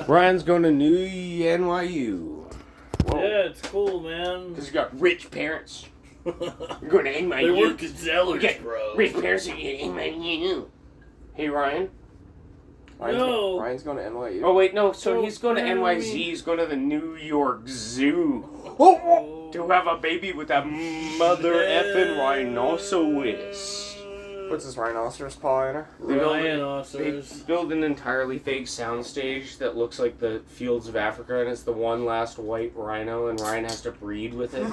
Ryan's going to NYU. Whoa. Yeah, it's cool, man. Because you got rich parents. You're going to NYU. They work at Zellers, bro. Rich parents are going to NYU. Hey, Ryan. Ryan's going to NYU. Oh, wait, no. So he's going to NYZ. He's going to the New York Zoo. Oh. To have a baby with a mother effing rhinoceros. What's this rhinoceros paw in her? They build an entirely fake soundstage that looks like the fields of Africa, and it's the one last white rhino, and Ryan has to breed with it.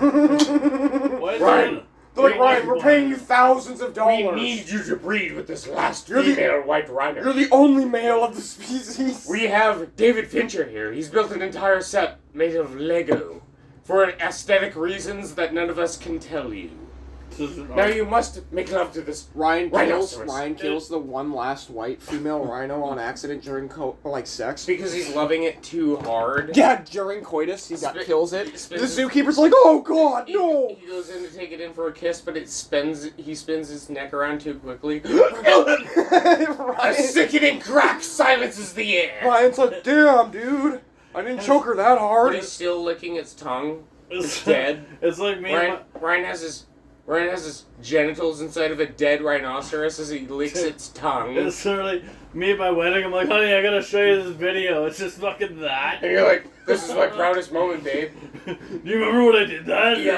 Ryan! Look, Ryan, we're paying you thousands of dollars. We need you to breed with this last female white rhino. You're the only male of the species. We have David Fincher here. He's built an entire set made of Lego for aesthetic reasons that none of us can tell you. Now you must make love to this Ryan kills the one last white female rhino on accident during sex. Because he's loving it too hard. Yeah, during coitus, he kills it. The zookeeper's like, oh god, no! He goes in to take it in for a kiss, but he spins his neck around too quickly. A sickening crack silences the air. Ryan's like, damn, dude. I didn't choke her that hard. But he's still licking its tongue. It's dead. It's like me. Ryan has his genitals inside of a dead rhinoceros as he licks its tongue. It's sort of like me at my wedding. I'm like, honey, I gotta show you this video. It's just fucking that. And you're like, this is my proudest moment, babe. Do you remember when I did that? You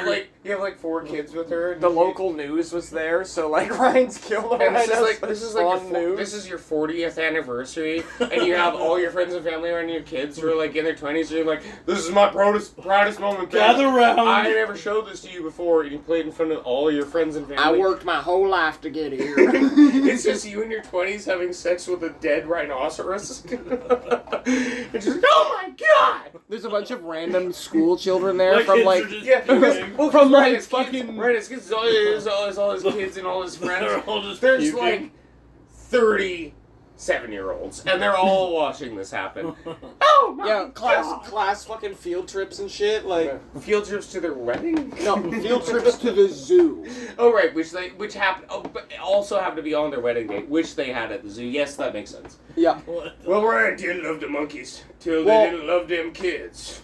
have like 4 kids with her. The local news was there, so like Ryan's killed a rhino. This is your 40th anniversary, and you have all your friends and family around, your kids who are like in their 20s. So you're like, this is my proudest moment. Gather round. I never showed this to you before, and you played in front of all your friends and family. I worked my whole life to get here. It's just you in your 20s having sex with a dead rhinoceros. It's just, oh my god! There's a bunch of random school children there from Ryan's kids, all his kids and all his friends. There's like 37-year-olds, and they're all watching this happen. Oh my god! Class fucking field trips and shit, like field trips to their wedding. No, field trips to the zoo. Oh right, which happened. Oh, but also happened to be on their wedding date, which they had at the zoo. Yes, that makes sense. Yeah. Well, Ryan didn't love the monkeys till they didn't love them kids.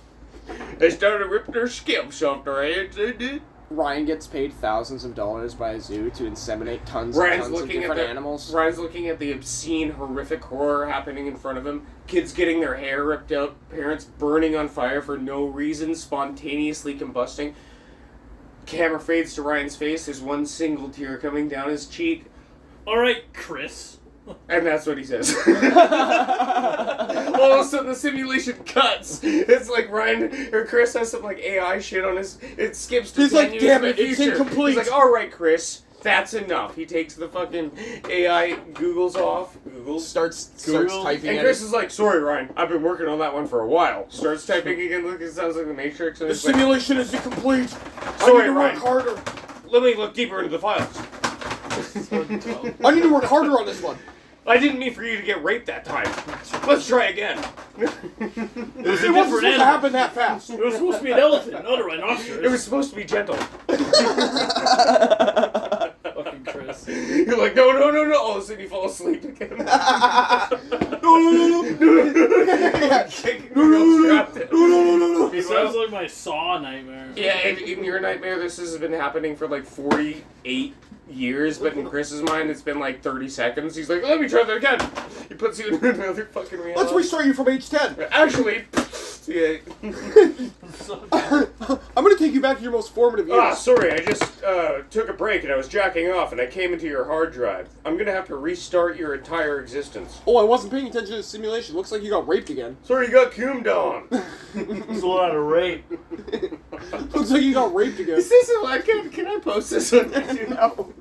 They started ripping their scalps off their heads. They did. Ryan gets paid thousands of dollars by a zoo to inseminate tons of different animals. Ryan's looking at the obscene, horrific horror happening in front of him. Kids getting their hair ripped out, parents burning on fire for no reason, spontaneously combusting. Camera fades to Ryan's face. There's one single tear coming down his cheek. Alright, Chris. And that's what he says. All of a sudden the simulation cuts. It's like Ryan or Chris has some like AI shit on his. It skips to 10 years in the future. It's incomplete. He's like, all right, Chris, that's enough. He takes the fucking AI Googles off. Starts typing. And Chris is like, sorry, Ryan, I've been working on that one for a while. Starts typing again. Look, it sounds like the Matrix. And the simulation is incomplete. Sorry, I need to work harder. Let me look deeper into the files. I need to work harder on this one. I didn't mean for you to get raped that time. Let's try again. It wasn't supposed to happen that fast. It was supposed to be an elephant, not a rhinoceros. It was supposed to be gentle. Fucking Chris. You're like, no. All of a sudden you fall asleep again. No. It sounds like my Saw nightmare. Yeah, in your nightmare, this has been happening for like 48 years, but in Chris's mind, it's been like 30 seconds. He's like, let me try that again. He puts you in another fucking reality. Let's restart you from age 10. Actually, yeah. I'm gonna take you back to your most formative years. Sorry, I just took a break and I was jacking off and I came into your hard drive. I'm gonna have to restart your entire existence. Oh, I wasn't paying attention to the simulation. Looks like you got raped again. Sorry, you got coomed on. There's a lot of rape. Looks like you got raped again. Is this can I post this on YouTube? No.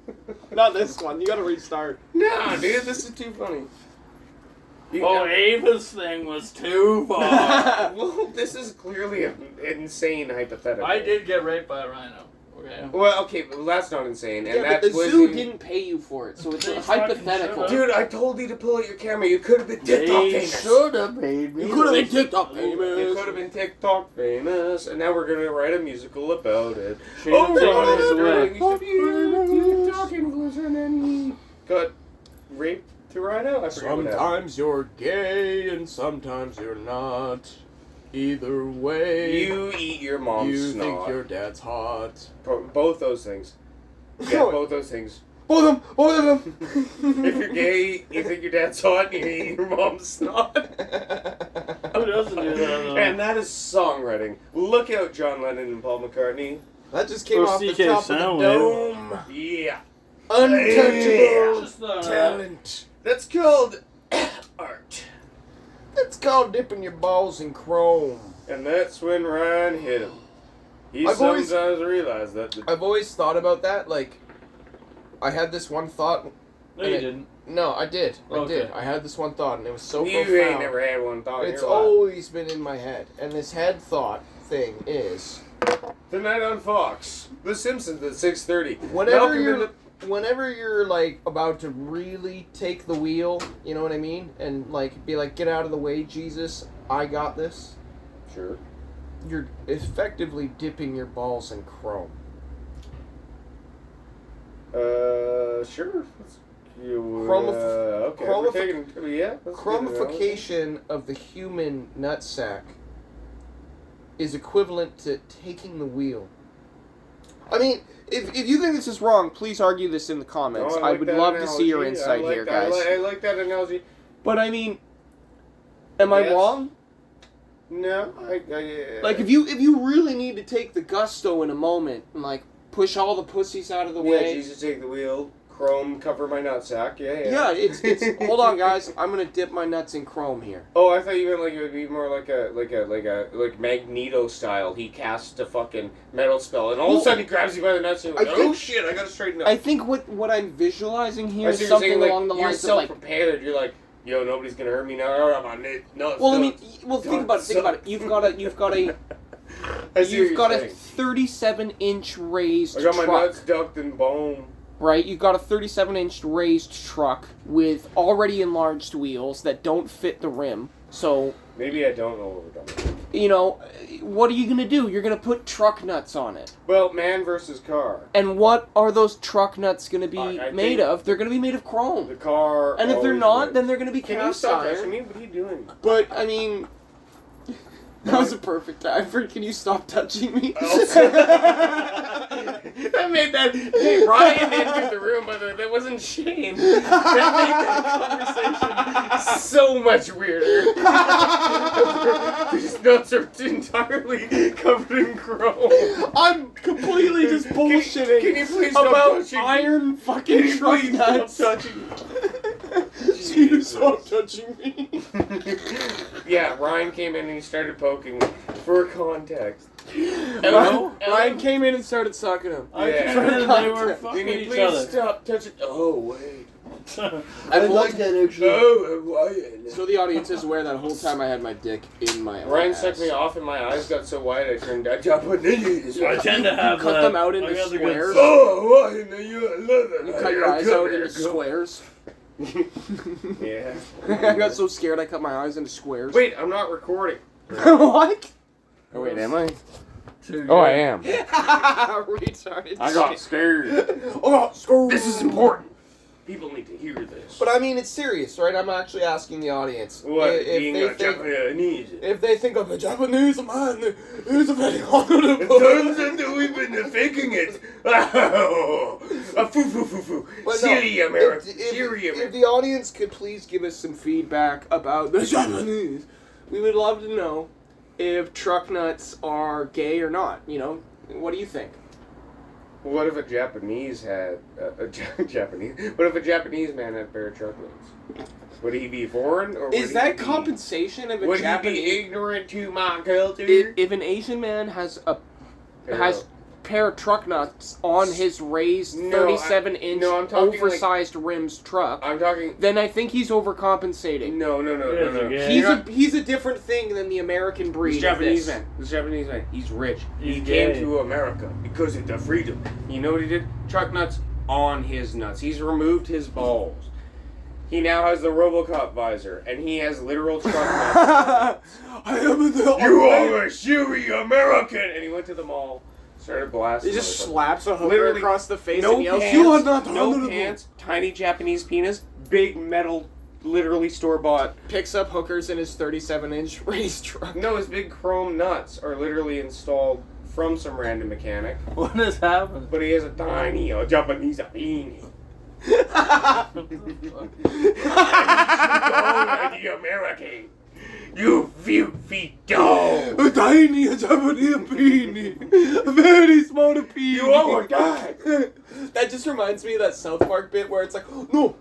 Not this one. You gotta restart. Nah, dude, this is too funny. Ava's thing was too far. Well, this is clearly an insane hypothetical. I did get raped by a rhino. Okay. Well, okay, but that's not insane. And but the zoo didn't pay you for it, so it's hypothetical. Dude, I told you to pull out your camera. You could have been TikTok famous. Should have paid me. You could have been TikTok famous. You could have been TikTok famous, and now we're gonna write a musical about it. TikTok influencer, and then he got raped to Rhino? I forget what happened. Sometimes you're gay and sometimes you're not. Either way, You eat your mom's you snot. think your dad's hot. Both those things. Yeah, both those things. Both of them. If you're gay, you think your dad's hot, and you eat your mom's snot. Who doesn't do that, though? And that is songwriting. Look out, John Lennon and Paul McCartney. That just came Or off the CK top of the Soundwave. dome. Yeah. Untouchable Just not- talent. That's called art. It's called dipping your balls in chrome. And that's when Ryan hit him. He I've always- sometimes realized that. I've always thought about that. Like, I had this one thought. No, you didn't. No, I did. I Okay. did. I had this one thought, and it was so You profound. ain't never had one thought in It's your life. always been in my head. And this head thought thing is, Tonight on Fox, The Simpsons at 6:30. whenever you're like about to really take the wheel, you know what I mean? And like be like, get out of the way, Jesus, I got this. Sure. You're effectively dipping your balls in chrome. Sure. Chromif- okay. chromif- We're taking, yeah. that's a good analogy. Chromification of the human nutsack is equivalent to taking the wheel. I mean, if you think this is wrong, please argue this in the comments. No, I like would that love to see your analogy. insight here, guys. I like that analogy. But I mean, am I Yes. wrong? No, Like if you really need to take the gusto in a moment and like push all the pussies out of the yeah, way. Jesus, take the wheel. Chrome, cover my nutsack. Yeah. Yeah, it's hold on, guys. I'm gonna dip my nuts in chrome here. Oh, I thought you meant like it would be more like Magneto style. He casts a fucking metal spell, and all of a sudden he grabs you by the nuts and you're like, oh shit, I gotta straighten up. I think what I'm visualizing here I is see what something you're saying, along the you're lines of like. self-prepared. You're like, yo, nobody's gonna hurt me now. I'm on it. No. Well, I mean, think about it. You've got a I see you've what got you're a saying. 37-inch raised I got my truck. nuts ducked and bone. Right, you've got a 37-inch raised truck with already enlarged wheels that don't fit the rim. So, Maybe I don't know what we're talking about. you know, what are you going to do? You're going to put truck nuts on it. Well, man versus car. And what are those truck nuts going to be I made think of? They're going to be made of The chrome. car. And if they're always not, wins. then they're going to be Can you cast stop iron. touching me? What are you doing? But, I mean... That was a perfect time for can you stop touching me? That made that. Hey, Ryan entered the room, by the way. That wasn't Shane. That made that conversation so much weirder. These nuts are entirely covered in chrome. I'm completely just bullshitting Can you please stop about touching me? iron Can fucking you truck please nuts. stop touching me? Can you stop touching me? Yeah, Ryan came in and he started poking me. For context. Ryan came in and started sucking him. I Yeah. pretended they were Can fucking you each please other. stop touching? Oh, wait. I like that actually. Oh, Ryan. So the audience is aware that whole time I had my dick in my Ryan ass. sucked me off and my eyes got so wide I turned Japanese. I tend to have cut that. them out into I got the good squares. Oh, Ryan, you love it. You cut your eyes out into squares. Yeah. I got so scared I cut my eyes into squares. Wait, I'm not recording. What? Oh wait, am I? Oh, I am. Retarded. I got scared. Oh, scared. This is important. People need to hear this. But I mean, it's serious, right? I'm actually asking the audience What? if Being they a think Japanese. if they think I'm a Japanese man, it's a very honorable. Turns out we've been faking it. Foo. But no, Silly America. If Silly America. the audience could please give us some feedback about the Japanese, we would love to know if truck nuts are gay or not. You know, what do you think? What if a Japanese had Japanese? What if a Japanese man had a pair of truck nuts? Would he be foreign, or Is would that he be, compensation of a Would Japanese? he be ignorant to my culture? If an Asian man has a pair of truck nuts on his raised 37-inch I'm talking oversized rims truck, I'm talking. then I think he's overcompensating. No. Yeah. He's a different thing than the American breed. This of Japanese this. man. This Japanese man. He's rich. He He's came gay. to America because of the freedom. You know what he did? Truck nuts on his nuts. He's removed his balls. He now has the RoboCop visor, and he has literal truck nuts. I am the You are a Syrian American! And he went to the mall, Started blasting. He just slaps a hooker Literally, across the face no and yells, pants, "You are not no honorable." pants, tiny Japanese penis, big metal, literally store-bought. Picks up hookers in his 37-inch race truck. No, his big chrome nuts are literally installed from some random mechanic. What has happened? But he has a tiny Japanese penis. The American. You feet dog. A tiny Japanese penis. A very small penis. You almost died. That just reminds me of that South Park bit where it's like, no,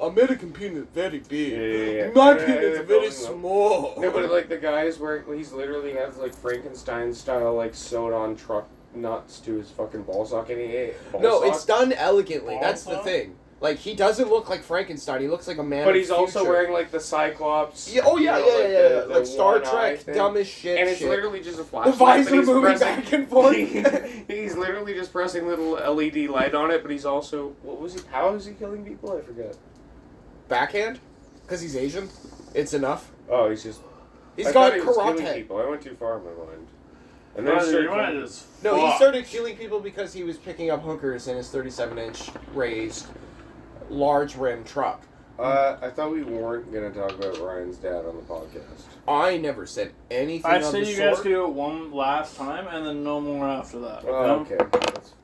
American penis very big. Yeah. My penis is very building up. small. No, but like the guy is wearing, he's literally has like Frankenstein style like sewed on truck nuts to his fucking ball socket. It's done elegantly. Ball That's the sock? thing. Like, he doesn't look like Frankenstein. He looks like a man. But of he's also future. wearing like the Cyclops. Yeah, yeah. The Like Star one eye Trek, thing. dumb as shit. And it's shit. literally just a The flashlight. visor but he's moving pressing, back and forth. He's literally just pressing little LED light on it, but he's also how is he killing people? I forget. Backhand? Because he's Asian? It's enough. Oh, he's just. He's I got thought he was killing karate. people. I went too far in my mind. And then he started killing- No, he started killing people because he was picking up hookers in his 37-inch raised, large rim truck. I thought we weren't gonna talk about Ryan's dad on the podcast. I never said anything I'd of say the you sort. guys could do it one last time and then no more after that. Oh, okay,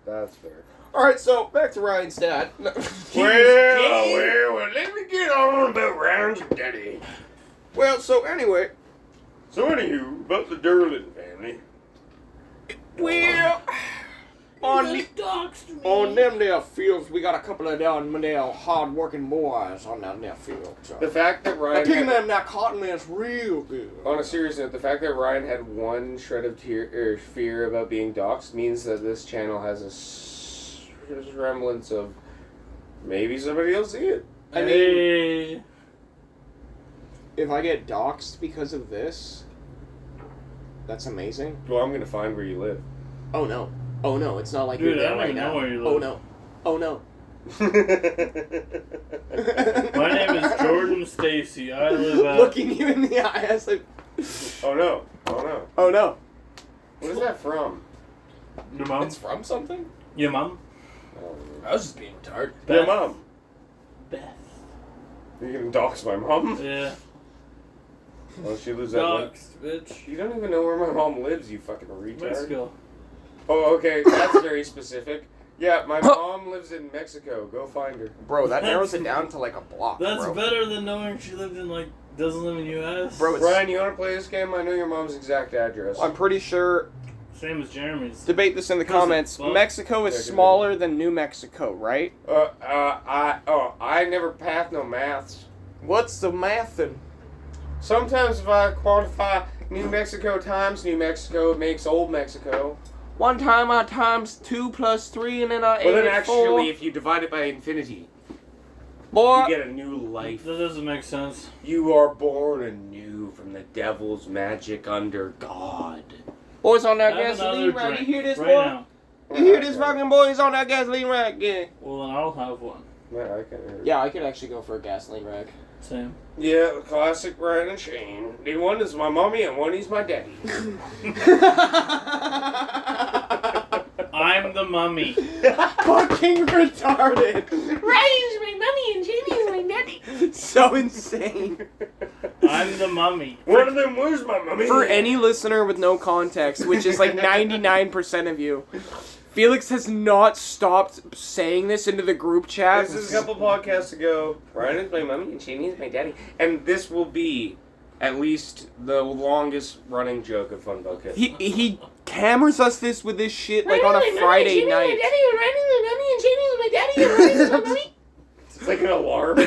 that's fair. All right, so back to Ryan's dad. No. Well, let me get on about Ryan's daddy. Well, so anyway, So anywho, about the Derlin family. well, on them there fields, we got a couple of them there hard-working boys on them there field. So. The fact that Ryan Picking had, them that cotton is real good. on a serious note, the fact that Ryan had one shred of fear about being doxxed means that this channel has a remnants of maybe somebody will see it. I mean, if I get doxxed because of this, that's amazing. Well, I'm gonna find where you live. Oh no. Oh no, it's not like Dude, you're I there don't right even know now. where you Oh live. no. Oh no. My name is Jordan Stacy. I live at... Looking you in the eye, I was like, Oh no. Oh no. oh no. What is that from? Your mom? It's from something? Your mom? Oh, I was just being retarded. your mom. Beth. You're gonna dox my mom? Yeah. Well, she lives at one. Doxed, bitch. You don't even know where my mom lives, you fucking retard. Mexico. Oh, okay, that's very specific. Yeah, my mom lives in Mexico. Go find her. Bro, that narrows it down to like a block, That's bro. better than knowing she lived in, like, doesn't live in U.S. Bro, it's, Brian, you wanna play this game? I know your mom's exact address. I'm pretty sure, Same as Jeremy's. debate this in the Cousin, comments, fuck. Mexico is Yeah, smaller than New Mexico, right? I never passed no maths. What's the mathin'? Sometimes if I quantify New Mexico times New Mexico, it makes Old Mexico. One time I times 2 plus 3 and then I Well, then added 4. actually, if you divide it by infinity, Boy, you get a new life. That doesn't make sense. You are born anew from the devil's magic under God. boys on that Have gasoline another rag. You drink hear this, right boy? now. You hear this fucking boys on that gasoline rag again? Well, then I'll have one. Yeah, I can hear it. Yeah, I could actually go for a gasoline rag. Same. Yeah, the classic Ryan and Shane. The one is my mommy and one is my daddy. I'm the mummy. Fucking retarded. Ryan's my mummy and Jamie's my daddy. So insane. I'm the mummy. One of them was my mommy. For any listener with no context, which is like 99% of you, Felix has not stopped saying this into the group chat. This is a couple podcasts ago. Ryan is my mommy and Shane is my daddy. And this will be at least the longest running joke of Fun Bucket. He hammers us this with this shit like on a Friday night. It's like an alarm.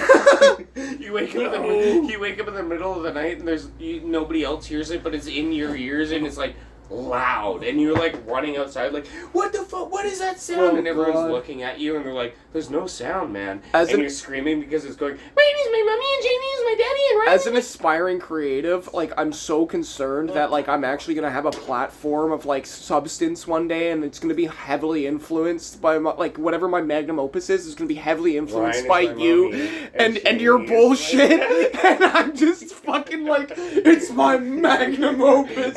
you wake up in the middle of the night and there's nobody else hears it, but it's in your ears and it's like loud, and you're like running outside like, what the fuck, what is that sound? Oh, and everyone's God. looking at you and they're like, there's no sound, man. As and an- you're screaming because it's going, Ryan's my mummy and Jamie's my daddy and Ryan. As an aspiring creative, like, I'm so concerned that, like, I'm actually gonna have a platform of, like, substance one day, and it's gonna be heavily influenced by, my, like, whatever my magnum opus is gonna be heavily influenced Ryan is by my you mommy, and your Shane is my bullshit, daddy. and I'm just fucking like, it's my magnum opus.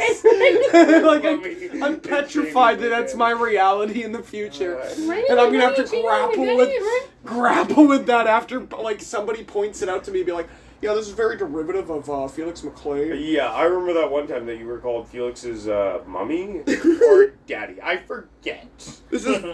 like Mummy I'm and petrified Jamie that that's again. my reality in the future. Right, And I'm gonna have to Jamie, grapple Daddy, with right? grapple with that after like somebody points it out to me, be like, yeah, this is very derivative of Felix McClay. Yeah, I remember that one time that you were called Felix's mummy or daddy. I forget. This is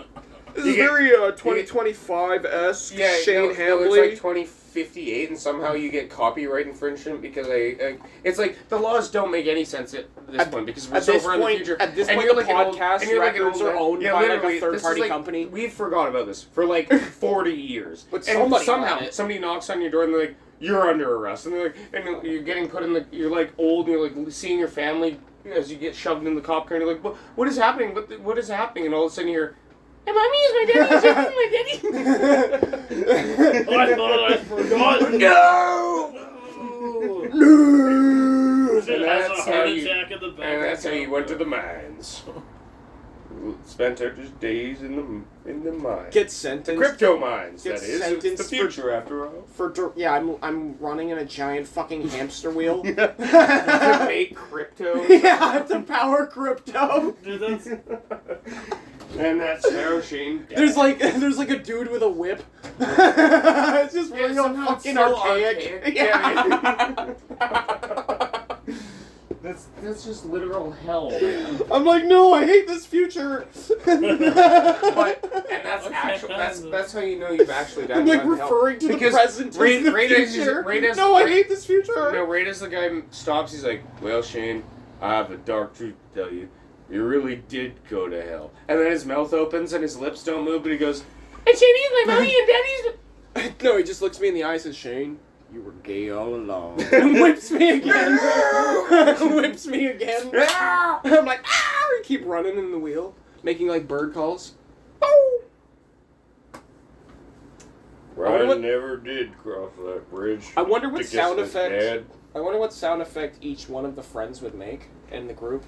You get- very 2025-esque. Yeah, Shane no, it's Hamley. like 2058, and somehow you get copyright infringement because it's like the laws don't make any sense at this point because we're at so this far in the point- future. at this And point, you're the like an old- podcast and you're like an records old are man. owned Yeah, by, like, a literally, this is third-party like- company. We forgot about this for like 40 years. But and somebody somehow got it. somebody knocks on your door and they're like, "You're under arrest," and they're like, and you're getting put in the, you're like old, and you're like seeing your family as you get shoved in the cop car, and you're like, "What is happening? What is happening?" And all of a sudden you're And mommy is my daddy, and Jamie is my daddy. I thought I forgot. no. She And has a that's heart how you- attack in the back. And that's how you went to the mines. Spent our just days in the mines. Get the sentenced crypto mines. Get That is. It's the sentenced future, after all. yeah. I'm running in a giant fucking hamster wheel. To make crypto. Yeah, to power crypto. Dude, that's... And that's how Shane. There's like a dude with a whip. It's just real somehow it's fucking so archaic. archaic. Yeah. That's just literal hell, man. I'm like, no, I hate this future. But and that's actual. That's how you know you've actually done. I'm like referring to the Because present as Ray- the Ray does- future. Ray does- No, I hate this future. No, right as the guy stops, he's like, "Well, Shane, I have a dark truth to tell you. You really did go to hell." And then his mouth opens and his lips don't move, but he goes, And Jamie is my mommy, and daddy's. No, he just looks me in the eyes and says, Shane, you were gay all along. And whips me again. Whips me again. I'm like, ah! I keep running in the wheel, making like bird calls. Oh! "Ryan never did cross that bridge." I wonder what to kiss sound his effect. dad." I wonder what sound effect each one of the friends would make in the group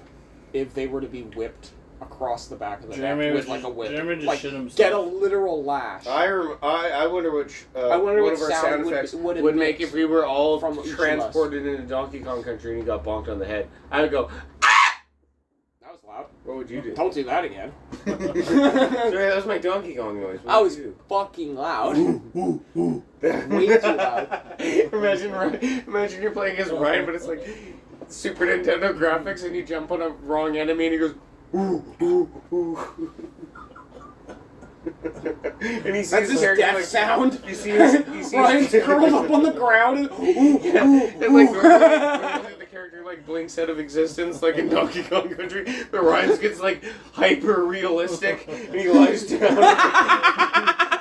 if they were to be whipped across the back of the Jeremy neck would with like a whip. Jeremy just Like, shit himself. get a literal lash. I wonder which I wonder one what of our sound sound would- effects would it would make make if we were all from each of us. transported into Donkey Kong Country and he got bonked on the head. I would go, That was loud. "What would you do?" Don't do that again. Sorry, that was my Donkey Kong noise. What I would was you do? fucking loud. Way too loud. Imagine you're playing as Ryan, but it's like Super Nintendo graphics, and you jump on a wrong enemy, and he goes, "Ooh, ooh, ooh." And he sees That's his character death like, sound. You see his, Ryan's curled up on the ground and Yeah, and like normally the character like blinks out of existence, like in Donkey Kong Country, but Ryan's gets like hyper realistic, and he lies down,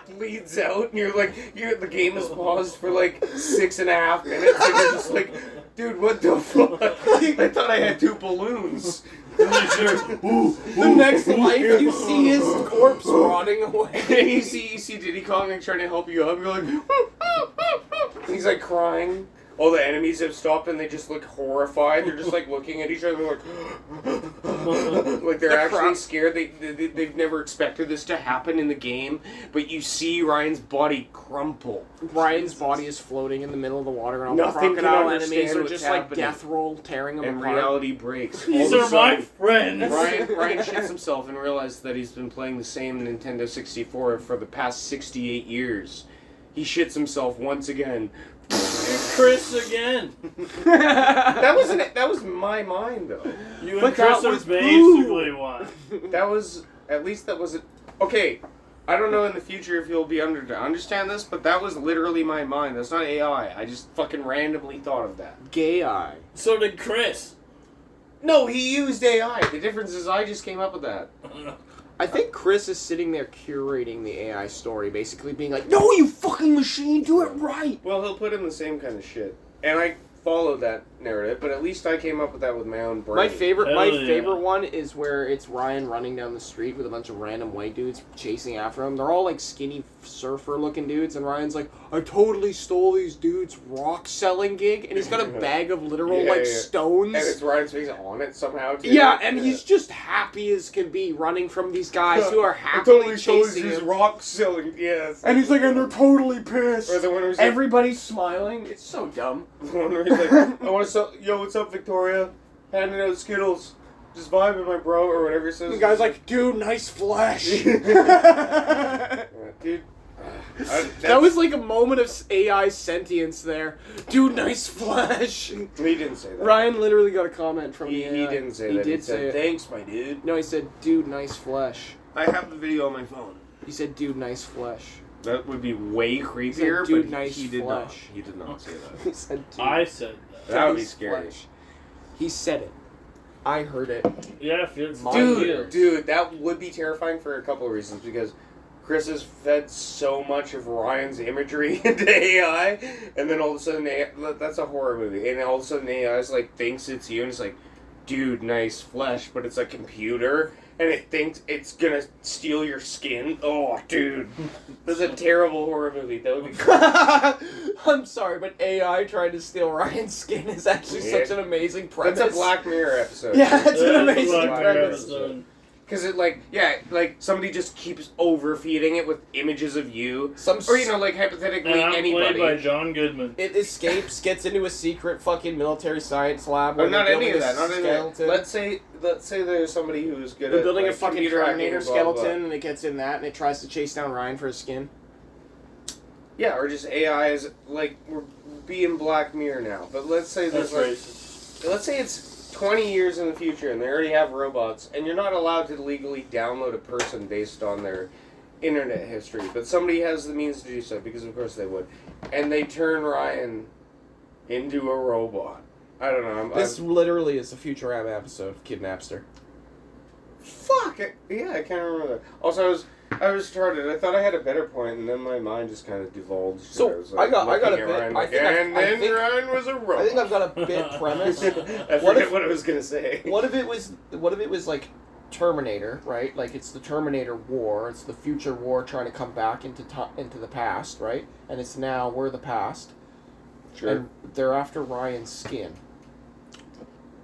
and bleeds out, and you're like, the game is paused for like 6.5 minutes, and you're just like, dude, what the fuck? I thought I had 2 balloons. the next life you see his corpse rotting away. And you see Diddy Kong like trying to help you up. You're like, and he's like crying. All the enemies have stopped and they just look horrified. They're just like looking at each other like, like they're actually scared. They've never expected this to happen in the game. But you see Ryan's body crumple. Ryan's body is floating in the middle of the water, and all Nothing the can crocodile understand enemies are what's just happening. like death roll, tearing him And apart. reality breaks. These All are of a my sudden, friends. Ryan shits himself and realizes that he's been playing the same Nintendo 64 for the past 68 years. He shits himself once again. Chris again. That was my mind though. You But and Chris that are was basically one. That was at least that was it. Okay, I don't know in the future if you'll be to understand this, but that was literally my mind. That's not AI. I just fucking randomly thought of that. Gay eye. So did Chris. No, he used AI. The difference is I just came up with that. I think Chris is sitting there curating the AI story, basically being like, "No, you fucking machine, do it right." Well, he'll put in the same kind of shit, and I followed that narrative. But at least I came up with that with my own brain. My favorite Hell yeah. favorite one is where it's Ryan running down the street with a bunch of random white dudes chasing after him. They're all like skinny surfer looking dudes, and Ryan's like, "I totally stole these dudes' rock selling gig," and he's got a bag of literal Yeah, like yeah. stones. And it's Ryan's face on it somehow. Too. Yeah, and he's just happy as can be running from these guys who are I happily totally stole chasing his him. rock selling. Yes. And he's like, and they're totally pissed. Or the one who's like, Everybody's smiling. It's so dumb. the one where he's like, "I want to sell. Yo, what's up, Victoria? Handing out Skittles. just vibing, my bro, or whatever he says. The guy's like, dude, nice flesh. Dude. That was like a moment of AI sentience there. Dude, nice flesh. He didn't say that. Ryan literally got a comment from He the AI. didn't say He that. did He said, say it. thanks, my dude. No, he said, dude, nice flesh. I have the video on my phone. He said, dude, nice flesh. That would be way creepier, dude, but nice he did not. flesh. He did not say that. He said, dude, I said that. That would be nice scary. flesh. He said it. I heard it. Yeah, if it's Dude, that would be terrifying for a couple of reasons, because Chris has fed so much of Ryan's imagery into AI, and then all of a sudden, that's a horror movie, and all of a sudden AI's like, thinks it's you, and it's like, dude, nice flesh, but it's a computer, and it thinks it's gonna steal your skin. Oh, dude. That's a terrible horror movie. That would be I'm sorry, but AI trying to steal Ryan's skin is actually such an amazing premise. That's a Black Mirror episode. Yeah, it's an That's a amazing Black Mirror premise. episode. Because it, like somebody just keeps overfeeding it with images of you. Or, like, hypothetically, And I'm anybody. played by John Goodman. It escapes, gets into a secret fucking military science lab. Or Where not they're any of building that. a Not any of that. skeleton. Let's say there's somebody who's good They're at building like, a fucking computer hacking, Terminator blah, blah, blah. skeleton, and it gets in that, and it tries to chase down Ryan for his skin. Yeah, or just AI is like we're being Black Mirror now. But let's say That's there's racist. let's say it's 20 years in the future and they already have robots, and you're not allowed to legally download a person based on their internet history, but somebody has the means to do so, because of course they would, and they turn Ryan into a robot. I don't know. This literally is the Futurama episode of Kid Napster. Fuck it. Yeah, I can't remember that. Also, I was retarded. I thought I had a better point, and then my mind just kind of divulged. So, I was, I got a looking bit- at Ryan, I like, think and I then think- Ryan was a robot. I think I've got a bit premise. I What forget if- what I was gonna say. What if it was like Terminator, right? Like it's the Terminator war. It's the future war trying to come back into the past, right? And it's now we're the past. Sure. And they're after Ryan's skin.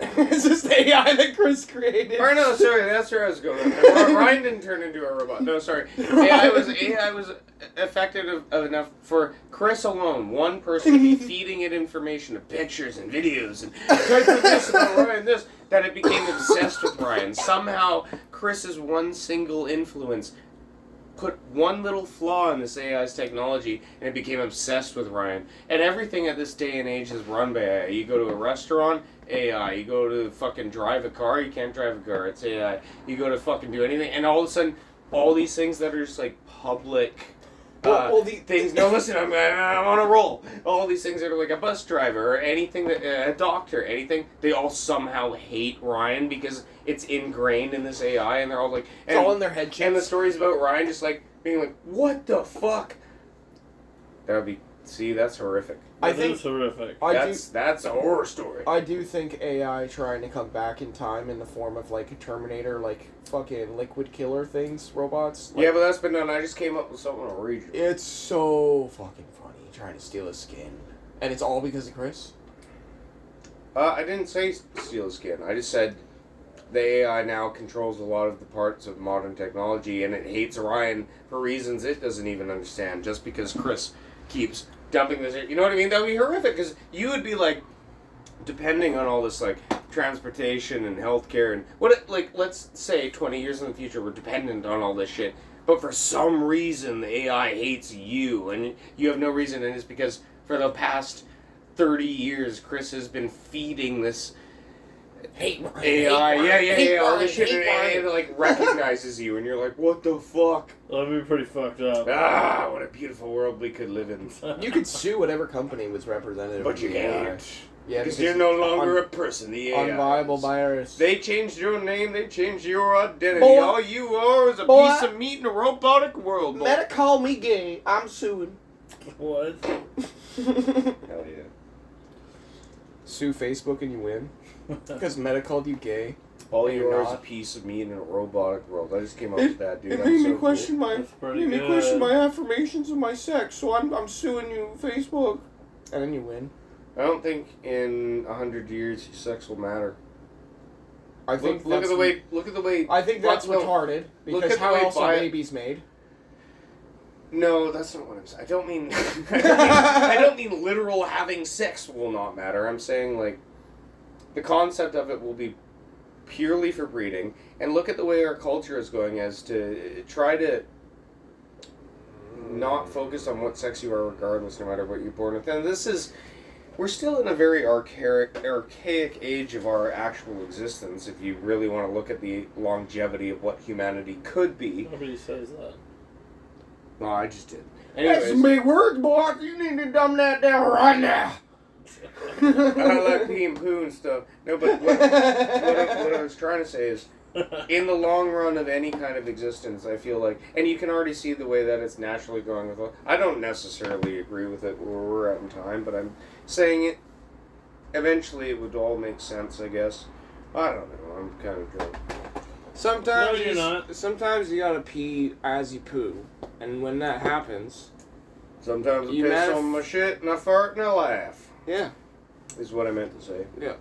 It's just AI that Chris created. Or no, sorry, that's where I was going. Ryan didn't turn into a robot. No, sorry. AI was effective enough for Chris alone, one person, to be feeding it information of pictures and videos and type of this about Ryan, this, that it became obsessed with Ryan. Somehow, Chris's one single influence put one little flaw in this AI's technology, and it became obsessed with Ryan. And everything at this day and age is run by AI. You go to a restaurant, AI. You go to fucking drive a car, you can't drive a car, it's AI. You go to fucking do anything, and all of a sudden, all these things that are just like public things. No, listen, I'm on a roll. All these things that are like a bus driver or anything, that a doctor, anything, they all somehow hate Ryan because it's ingrained in this AI, and they're all like, It's all in their head and chips. the stories about Ryan just like being like, what the fuck? That would be, see, that's horrific. I That think is horrific. That's a horror story. I do think AI trying to come back in time in the form of like a Terminator, like fucking liquid killer things, robots. Like, Yeah, but that's been done. I just came up with something I'll read you. it's so fucking funny trying to steal his skin, and it's all because of Chris. I didn't say steal skin. I just said the AI now controls a lot of the parts of modern technology, and it hates Orion for reasons it doesn't even understand, just because Chris keeps dumping this. You know what I mean? That would be horrific, because you would be like depending on all this like transportation and healthcare and let's say 20 years in the future we're dependent on all this shit, but for some reason the AI hates you and you have no reason, and it's because for the past 30 years Chris has been feeding this Hate Ryan, AI, hate all Ryan, this shit, hate and Ryan. it like recognizes you, and you're like, what the fuck? That'd be pretty fucked up. Ah, what a beautiful world we could live in. You could sue whatever company was representative. But of you the AI. can't. Yeah, Because you're no longer a person, the AI. unviable virus. They changed your name, they changed your identity. Boy. All you are is a Boy. piece of meat in a robotic world, boy. Meta call me gay. I'm suing. What? Hell yeah. Sue Facebook and you win. Because Meta called you gay. All you You're are is a not. piece of meat in a robotic world. I just came up with that, dude. It I'm made so me question cool. my That's pretty made me good. question my affirmations of my sex. So I'm suing you, Facebook. And then you win. I don't think in 100 years your sex will matter. I think Look at that's the way. Look at the way. I think that's no, retarded. look Because at the how way else are babies made? No, that's not what I'm saying. I don't mean. I don't mean literal having sex will not matter. I'm saying like, the concept of it will be purely for breeding, and look at the way our culture is going as to try to not focus on what sex you are regardless, no matter what you're born with. And we're still in a very archaic age of our actual existence, if you really want to look at the longevity of what humanity could be. Nobody says that. No, I just did. That's some big words, boy. You need to dumb that down right now. I like pee and poo and stuff. No, but what I was trying to say is, in the long run of any kind of existence, I feel like, and you can already see the way that it's naturally going with. I don't necessarily agree with it where we're at in time, but I'm saying it. Eventually, it would all make sense, I guess. I don't know. I'm kind of drunk. Sometimes No, you're not. Sometimes you gotta pee as you poo, and when that happens, Sometimes I You piss manif- on my shit and I fart and I laugh. yeah, Is what I meant to say. yeah.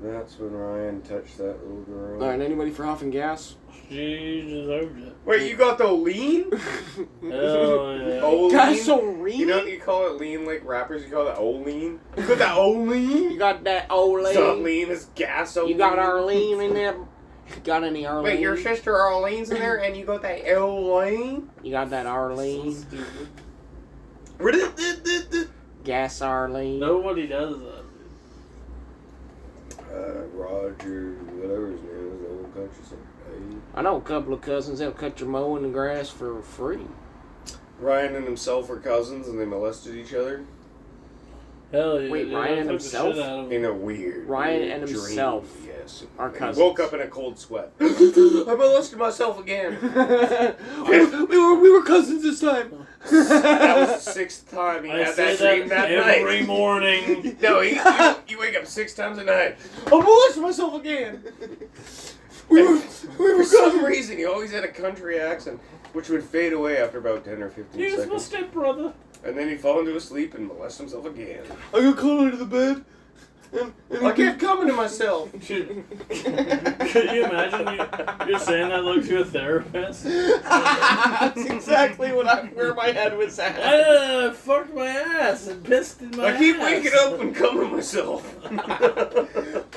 That's when Ryan touched that little girl. All right, anybody for huffing gas? She deserved it. Wait, you got the lean? Hell yeah. Olean? That's so real. You know what you call it lean like rappers? You call it Olean? You got that Olean? You got that Arlene. It's not lean, it's gasoline. You got Arlene in there. Got any Arlene? Wait, your sister Arlene's in there and you got that Olean? You got that Arlene? Stupid. Gas Arlene. Nobody does that. Roger, whatever his name is, the old country song. Hey. I know a couple of cousins that'll cut your mowing the grass for free. Ryan and himself were cousins and they molested each other Hell yeah. Wait, they Ryan fuck the himself? shit out of in him. a weird Ryan and dream. himself Yes. are And he cousins. woke up in a cold sweat. I molested myself again. we were cousins this time. That was the 6th time he I had say that dream that every night. morning. No, you wake up 6 times a night. I molested myself again. We were For some reason, he always had a country accent, which would fade away after about 10 or 15 He's my seconds. stepbrother. And then he'd fall into a sleep and molest himself again. I got called under the bed. I kept coming to myself. Could you imagine you're saying that look to a therapist? That's exactly where my head was at. I fucked my ass and pissed in my I keep ass. waking up and coming myself.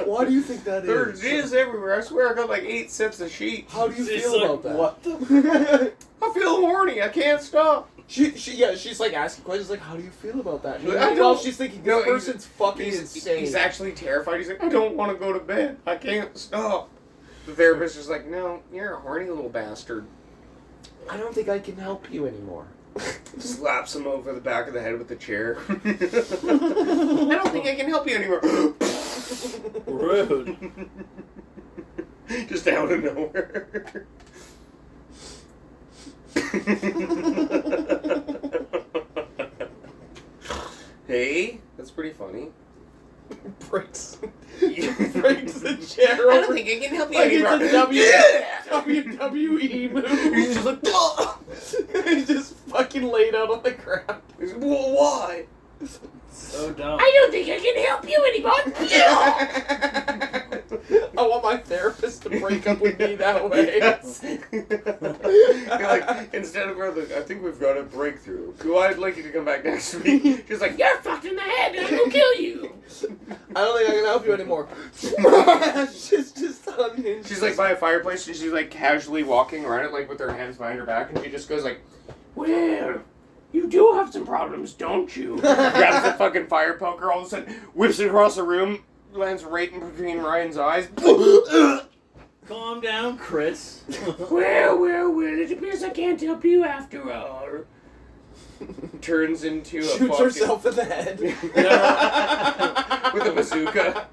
Why do you think that There is? is everywhere. I swear I got like 8 sets of sheets. How do you She's feel like, about that? what the? I feel horny. I can't stop. She's like asking questions like, how do you feel about that? I Well, don't- she's thinking, No, this person's fucking insane. He's actually terrified. He's like, I don't want to go to bed. I can't stop. The therapist is like, no, you're a horny little bastard. I don't think I can help you anymore. Slaps him over the back of the head with the chair. I don't think I can help you anymore. Rude. Just out of nowhere. Hey, that's pretty funny. Breaks You- breaks the chair I don't over. think I can help you Like anymore. it's a Yeah! WWE move. He's just like, He's just fucking laid out on the ground. He's like, well, why? So dumb. I don't think I can help you anymore. I want my therapist to break up with me that way. Yes. You're like, instead of I think we've got a breakthrough. I'd like you to come back next week. She's like, You're fucked in the head and I will kill you. I don't think I can help you anymore. She's just unhinged. she's like by a fireplace and she's like casually walking around it like with her hands behind her back and she just goes like, Well, you do have some problems, don't you? grabs the fucking fire poker, all of a sudden whips it across the room, lands right in between Ryan's eyes. Calm down, Chris. Well, it appears I can't help you after all. Turns into a Shoots fucking herself in the head. with a bazooka.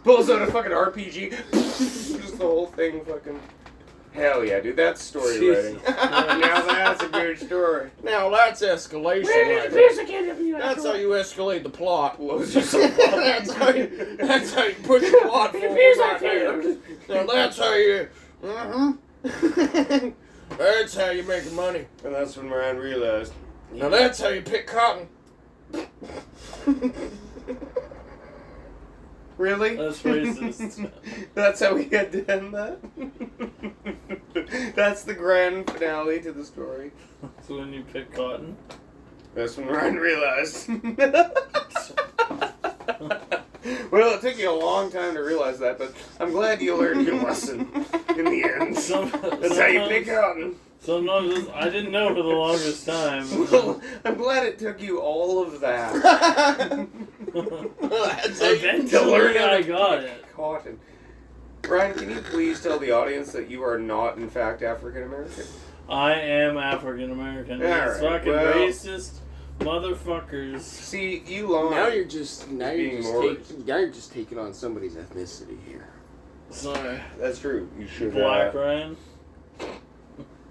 Pulls out a fucking RPG. Just the whole thing fucking. Hell yeah, dude. That's story writing. Now that's a good story. Now that's escalation. Well, it right appears I can't help you there. after That's all. how you escalate the plot. Blows yourself up. that's how you push the plot It forward appears I right there. failed. Now that's how you. That's how you make money. And that's when Ryan realized. Now that's how you pick cotton. Really? That's racist. That's how we had to end that? That's the grand finale to the story. So when you pick cotton. That's when Ryan realized. Well, it took you a long time to realize that, but I'm glad you learned your lesson in the end. That's how you pick on. Sometimes I didn't know for the longest time. Well, I'm glad it took you all of that Eventually, I got it. cotton. Ryan, can you please tell the audience that you are not, in fact, African American? I am African American. These Alright, fucking well- racist motherfuckers. See, you lie. Now you're just taking on somebody's ethnicity here. Sorry. That's true. You should. Black Ryan.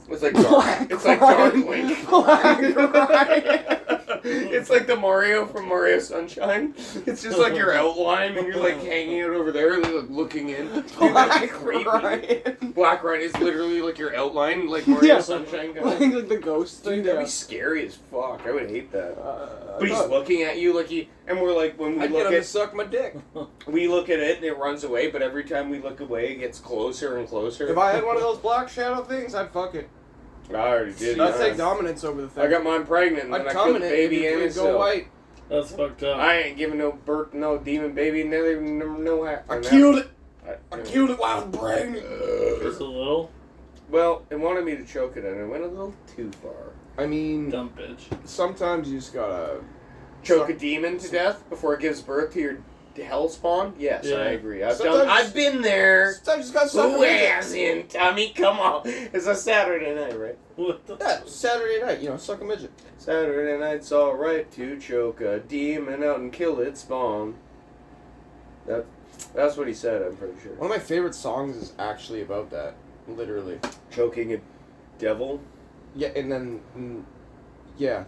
It's like Black It's like Ryan. Dark Link. Black Ryan. It's like the Mario from Mario Sunshine. It's just like your outline, and you're like hanging out over there, and like looking in. Dude, that'd be creepy. Ryan. Black Ryan is literally like your outline, like Mario Yeah. Sunshine guy. Like the ghost thing. Dude, that'd yeah. be scary as fuck. I would hate that. I But he's thought- looking at you like and we're like, when we I'd get look him to at, suck my dick. we look at it and it runs away, but every time we look away, it gets closer and closer. If I had one of those black shadow things, I'd fuck it. I already did. I'd yeah. take dominance over the thing. I got mine pregnant, and I'd then I come killed in the it, baby and and it'd his go white. That's fucked up. I ain't giving no birth, no demon baby, no hat. I killed it. I I killed it while I was pregnant. Just a little Well, it wanted me to choke it, and it went a little too far. I mean, dumb bitch. sometimes you just gotta Choke a demon to death before it gives birth to your hellspawn? Yes, Yeah. I agree. Sometimes- I've been there. Sometimes you just gotta suck Who a midget. hasn't, Tommy? Come on. It's a Saturday night, right? What the? Yeah, Saturday night, suck a midget. Saturday night's alright to choke a demon out and kill its spawn. That's what he said, I'm pretty sure. One of my favorite songs is actually about that. Literally. Choking a devil? Yeah, and then, yeah.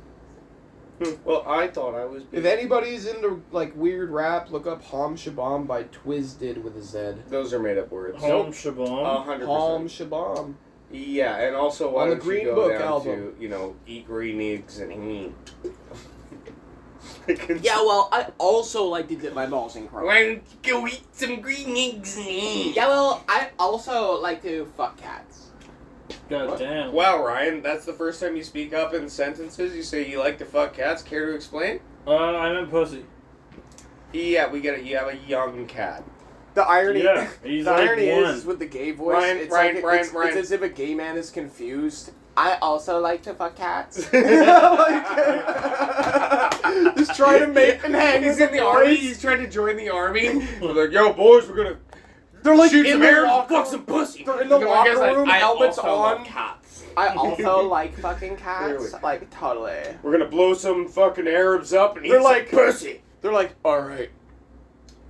Well, I thought I was... If anybody's into, like, weird rap, look up Hom Shabam by Twizded with a Z. Those are made up words. Home Shabam. 100%. Hom Shabam. Yeah, and also why On the don't Green you go Book down album. to, eat green eggs and eat. Yeah, well, I also like to dip my balls in chrome. Why don't you go eat some green eggs and eat? Yeah, well, I also like to fuck cats. God What? damn. Wow, Ryan, that's the first time you speak up in sentences. You say you like to fuck cats. Care to explain? I meant pussy. Yeah, we get it. You have a young cat. The irony, Yeah, he's the like irony one. is with the gay voice, Ryan, it's Ryan, like Ryan, it's Ryan. as if a gay man is confused. I also like to fuck cats. Just trying to make them hang. He's with in the army. boys. He's trying to join the army. We're like, yo, boys, we're gonna They're like shoot in some the arrows and locker- fuck some pussy. They're in the And I guess locker room, I helmets also love on. cats. I also like fucking Clearly. cats. Like, totally. We're gonna blow some fucking Arabs up and eat They're some like- pussy. They're like, alright.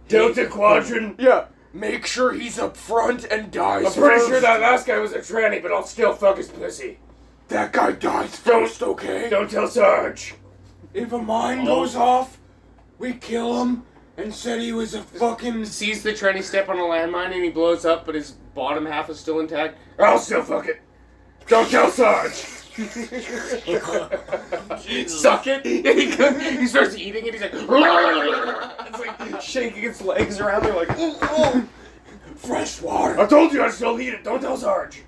Delta Quadrant. Yeah. Make sure he's up front and dies I'm pretty first. sure that last guy was a tranny, but I'll still fuck his pussy. That guy dies first, okay? Don't tell Sarge. If a mine goes off, we kill him and said he was a fucking... Sees the tranny step on a landmine and he blows up, but his bottom half is still intact. I'll still fuck it. Don't tell Sarge. Suck it. He starts eating it. He's like, it's like shaking its legs around. They're like, oh, Fresh water. I told you I'd still eat it. Don't tell Sarge.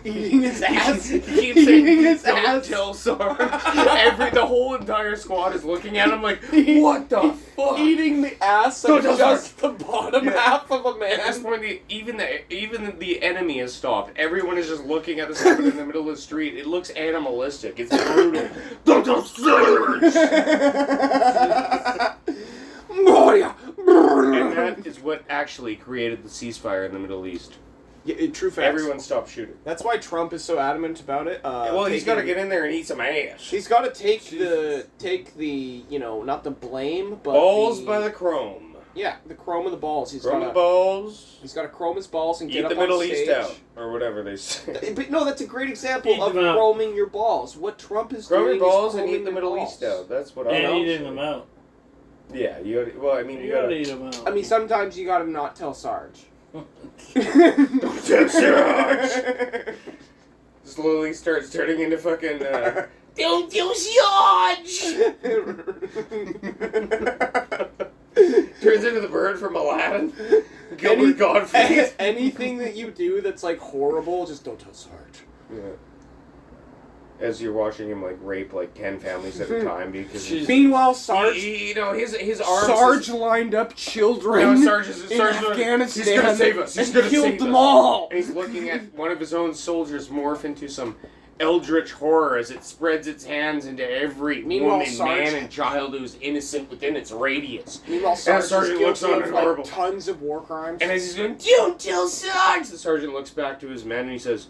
Eating his ass. He keeps Eating saying, his don't ass. tell Sarge. The whole entire squad is looking at him like, what the fuck? Eating the ass Don't of tell just the bottom Yeah. half of a At this man. point, even the enemy has stopped. Everyone is just looking at this happen in the middle of the street. It looks animalistic. It's brutal. Don't tell Sarge. And that is what actually created the ceasefire in the Middle East. Yeah, true facts. Everyone stopped shooting. That's why Trump is so adamant about it. Well, he's got to taking- get in there and eat some ass. He's got to take the not the blame, but Balls by the chrome. Yeah, the chrome of the balls. He's Chrome got the balls. He's got to chrome his balls and Eat get the up Middle on East stage. out. Or whatever they say. But no, that's a great example Eat of them out. chroming your balls. What Trump is Chrome doing your balls is and chroming eat the your Middle balls. East out. That's what I And know. eating them out. Yeah, you You gotta eat them out. I mean, sometimes you gotta not tell Sarge. Don't tell Sarge! Slowly starts turning into fucking, Don't tell Sarge! Turns into the bird from Aladdin. Gilbert Gottfried. Anything that you do that's like horrible, just don't tell Sarge. Yeah. as you're watching him like rape like 10 families at a time because Meanwhile, Sarge, you know, his arms. Sarge lined up children Sarge in Afghanistan. He's gonna save us. He's and gonna killed save them us. all. And he's looking at one of his own soldiers morph into some eldritch horror as it spreads its hands into every Meanwhile, woman, Sarge, man, and child who's innocent within its radius. Meanwhile, Sarge is Sergeant looks guilty on of and like horrible. tons of war crimes. And as he's going, "Don't tell Sarge," the sergeant looks back to his men and he says,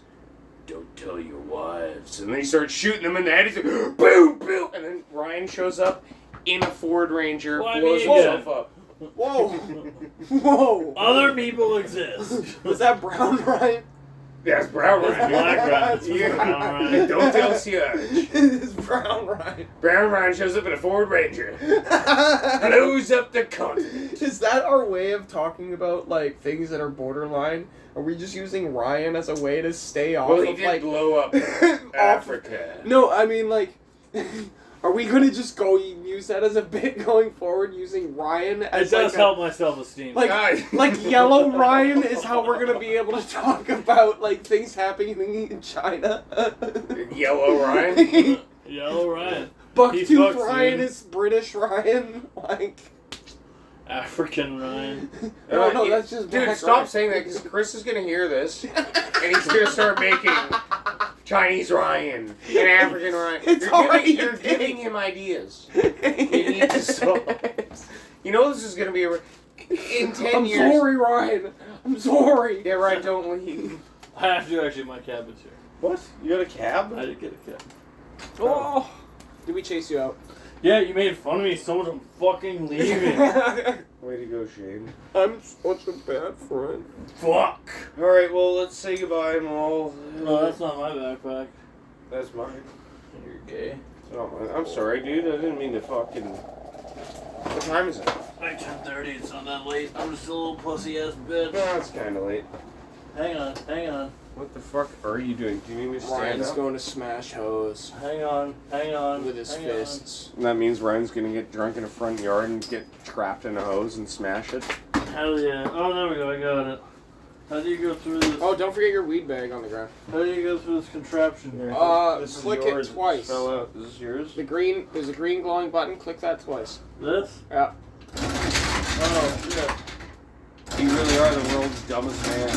"Don't tell your wives." And then he starts shooting them in the head. He's like, boom, boom. And then Ryan shows up in a Ford Ranger, blows himself up. Whoa, whoa! Other people exist. Was that Brown Ryan? That's Brown It's Ryan. Black Ryan. That's It's Yeah. Brown Ryan. Don't tell Sarge. It's Brown Ryan. Brown Ryan shows up in a Ford Ranger. Blows up the continent. Is that our way of talking about like things that are borderline? Are we just using Ryan as a way to stay off Well, he of did like blow up off- Africa. No, I mean like are we gonna just go use that as a bit going forward using Ryan It as does like help my self-esteem. like Guys. like Yellow Ryan is how we're gonna be able to talk about like things happening in China. Yellow Ryan. Yellow Ryan. He Bucktooth fucks, Ryan dude. is British Ryan. Like African Ryan. no, that's just dude. Black Stop Ryan. saying that because Chris is gonna hear this and he's gonna start making Chinese Ryan and African Ryan. It's already You're a thing. giving him ideas. You need to stop. You know this is gonna be in 10 I'm years. sorry, Ryan. I'm sorry. Yeah, right. Don't leave. I have to actually. My cab is here. What? You got a cab? I did get a cab. Oh. Did we chase you out? Yeah, you made fun of me so much. I'm fucking leaving. Way to go, Shane. I'm such a bad friend. Fuck. All right, well, let's say goodbye and we'll. No, that's not my backpack. That's mine. You're gay. It's not mine. I'm sorry, dude. I didn't mean to fucking. What time is it? Like 10:30. It's not that late. I'm just a little pussy ass bitch. No, it's kind of late. Hang on. Hang on. What the fuck are you doing? Do you need me to stand Ryan's up? going to smash hose Hang on. Hang on. with his hang fists. And that means Ryan's gonna get drunk in a front yard and get trapped in a hose and smash it. On. Hell yeah. Oh, there we go. I got it. How do you go through this? Oh, don't forget your weed bag on the ground. How do you go through this contraption here? This is Click yours. it twice. Fell out. Is this yours? There's a green glowing button. Click that twice. This? Yeah. Oh, shit. You really are the world's dumbest man.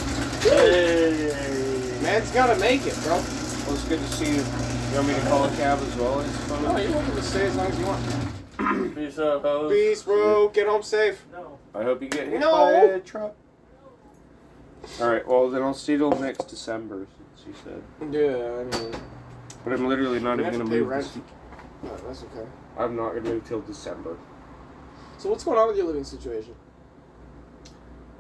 Hey. Man's gotta make it, bro. Well, it's good to see you. You want me to call a cab as well? It's fun. No, you're welcome to stay as long as you want. Peace out, hoes. Peace, bro. Get home safe. No. I hope you get hit No. by a truck. Alright, well then I'll see you till next December, since you said. Yeah, I mean, But I'm literally not You even have gonna to pay move. rent. no, that's okay. I'm not gonna move till December. So what's going on with your living situation?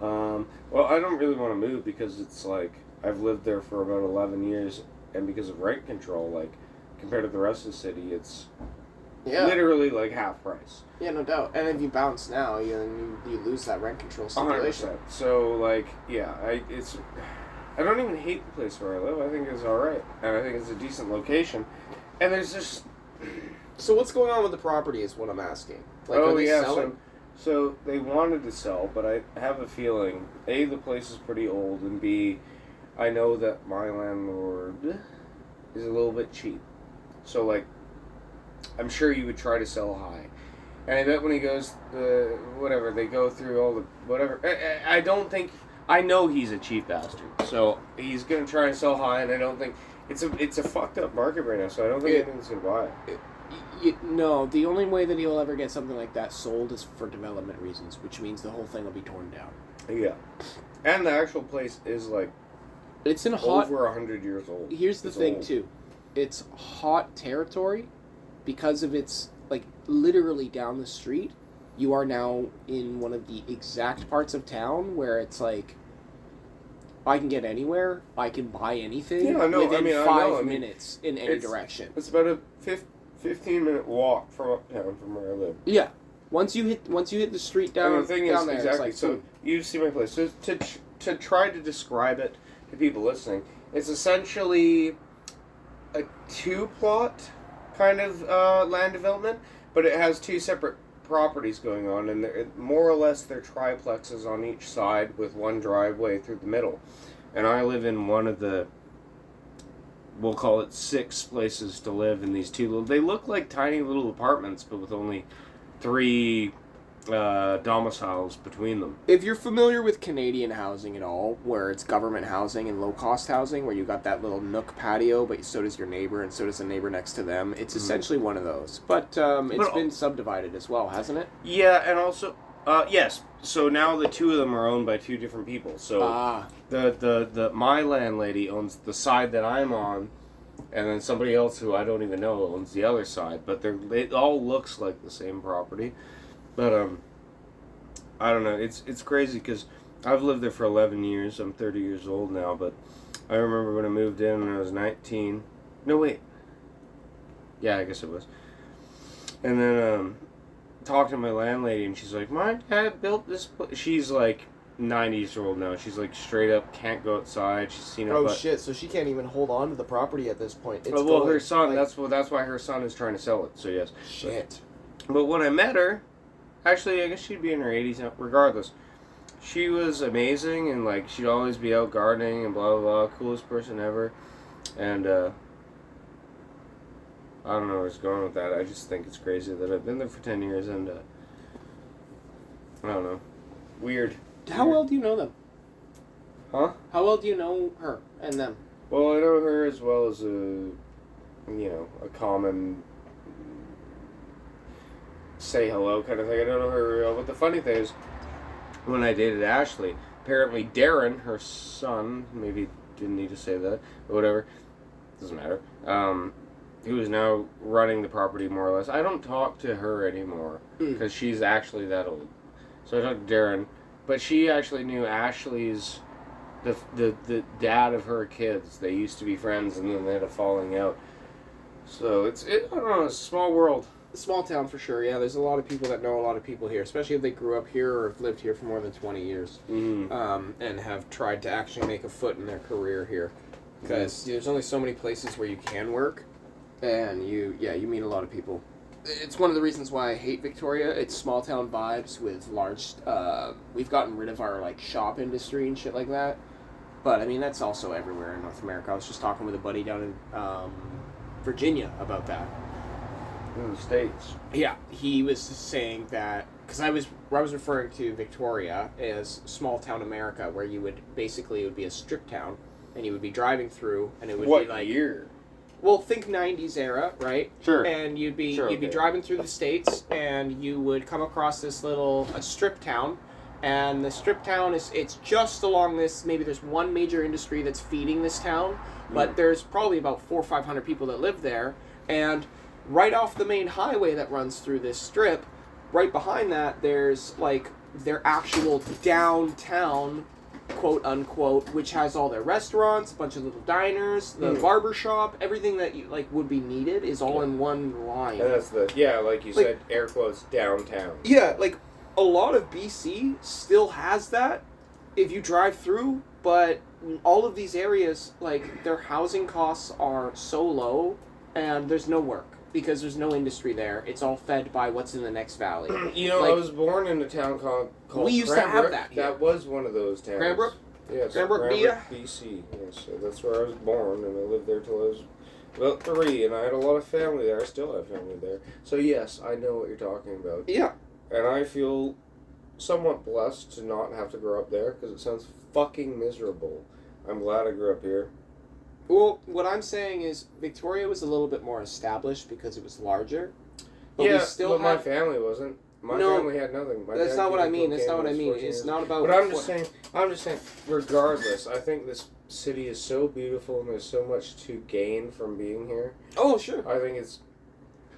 Well, I don't really want to move because it's like I've lived there for about 11 years, and because of rent control, like compared to the rest of the city, it's Yeah. literally like half price. Yeah, no doubt. And if you bounce now, you lose that rent control 100%. stipulation. So like, yeah, I don't even hate the place where I live. I think it's all right, and I think it's a decent location. And there's just So what's going on with the property is what I'm asking. Like, oh are they yeah, selling? so they wanted to sell, but I have a feeling A, the place is pretty old, and B, I know that my landlord is a little bit cheap. So like, I'm sure you would try to sell high. And I bet when he goes, whatever, they go through all the, whatever. I don't think, I know he's a cheap bastard. So he's going to try and sell high, and I don't think, it's a fucked up market right now, so I don't think anyone's going to buy it. No, the only way that he'll ever get something like that sold is for development reasons, which means the whole thing will be torn down. Yeah. And the actual place is like It's in hot. over 100 years old. Here's the It's thing old. too, it's hot territory because of its like literally down the street. You are now in one of the exact parts of town where it's like I can get anywhere, I can buy anything Yeah, I know. within I mean, I 5 know. I mean, minutes in any it's- direction. It's about a 15-minute walk from uptown from where I live. Yeah, once you hit the street down, And the thing down is, there, exactly, it's like, so you see my place. So to try to describe it to people listening, it's essentially a 2-plot kind of land development, but it has 2 separate properties going on, and more or less they're triplexes on each side with one driveway through the middle. And I live in one of the we'll call it 6 places to live in these 2 little... They look like tiny little apartments, but with only 3 domiciles between them. If you're familiar with Canadian housing at all, where it's government housing and low-cost housing, where you got that little nook patio, but so does your neighbor, and so does the neighbor next to them, it's essentially one of those. But it's been subdivided as well, hasn't it? Yeah, and also... yes. So now the 2 of them are owned by 2 different people. So the my landlady owns the side that I'm on, and then somebody else who I don't even know owns the other side. But it all looks like the same property. But I don't know. It's crazy because I've lived there for 11 years. I'm 30 years old now, but I remember when I moved in when I was 19. No, wait. Yeah, I guess it was. And then talked to my landlady, and she's like, my dad built this place. She's like 90 years old now. She's like straight up can't go outside. She's seen it. Oh shit! So she can't even hold on to the property at this point. It's well, her son. Like, that's why her son is trying to sell it. So yes. Shit. But when I met her, actually, I guess she'd be in her 80s now. Regardless, she was amazing, and like she'd always be out gardening and blah blah blah. Coolest person ever, and I don't know where it's going with that. I just think it's crazy that I've been there for 10 years, and I don't know. Weird. How well do you know them? Huh? How well do you know her and them? Well, I know her as well as a common say hello kind of thing. I don't know her real, but the funny thing is, when I dated Ashley, apparently Darren, her son, maybe didn't need to say that, but whatever, doesn't matter, who is now running the property more or less. I don't talk to her anymore because she's actually that old. So I talked to Darren, but she actually knew Ashley's the dad of her kids. They used to be friends, and then they had a falling out. So I don't know. It's a small world. A small town for sure. Yeah, there's a lot of people that know a lot of people here, especially if they grew up here or have lived here for more than 20 years, and have tried to actually make a foot in their career here. Because there's only so many places where you can work. And you meet a lot of people. It's one of the reasons why I hate Victoria. It's small town vibes with large. We've gotten rid of our like shop industry and shit like that. But I mean that's also everywhere in North America. I was just talking with a buddy down in Virginia about that. In the States. Yeah, he was saying that because I was referring to Victoria as small town America, where you would basically it would be a strip town, and you would be driving through, and it would be like year. Well, think 90s era, right? Sure. And you'd be okay. driving through the States, and you would come across this a strip town, and the strip town it's just along this, maybe there's one major industry that's feeding this town, but there's probably about 400 or 500 people that live there, and right off the main highway that runs through this strip, right behind that, there's like their actual downtown, quote unquote, which has all their restaurants, a bunch of little diners, the barber shop, everything that you like would be needed is all in one line. And that's like you said, air quotes, downtown. Yeah, like a lot of BC still has that if you drive through, but all of these areas, like their housing costs are so low and there's no work because there's no industry there. It's all fed by what's in the next valley. I was born in a town called we used to have that here. That was one of those towns. Cranbrook? Yes, Cranbrook, BC. Yes, so that's where I was born, and I lived there till I was about 3, and I had a lot of family there. I still have family there. So yes, I know what you're talking about. Yeah. And I feel somewhat blessed to not have to grow up there, because it sounds fucking miserable. I'm glad I grew up here. Well, what I'm saying is Victoria was a little bit more established because it was larger. But yeah, we still but my family wasn't. My family had nothing. That's not what I mean. That's not what I mean. It's not about... But I'm just saying, regardless, I think this city is so beautiful and there's so much to gain from being here. Oh, sure. I think it's...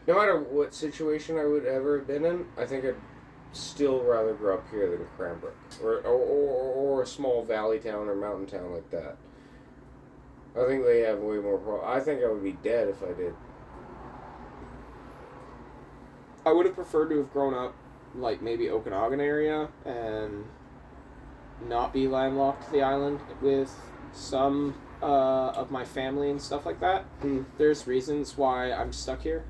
No matter what situation I would ever have been in, I think I'd still rather grow up here than Cranbrook. Or a small valley town or mountain town like that. I think they have way more I think I would be dead if I did. I would have preferred to have grown up, like, maybe Okanagan area and not be landlocked to the island with some of my family and stuff like that. There's reasons why I'm stuck here.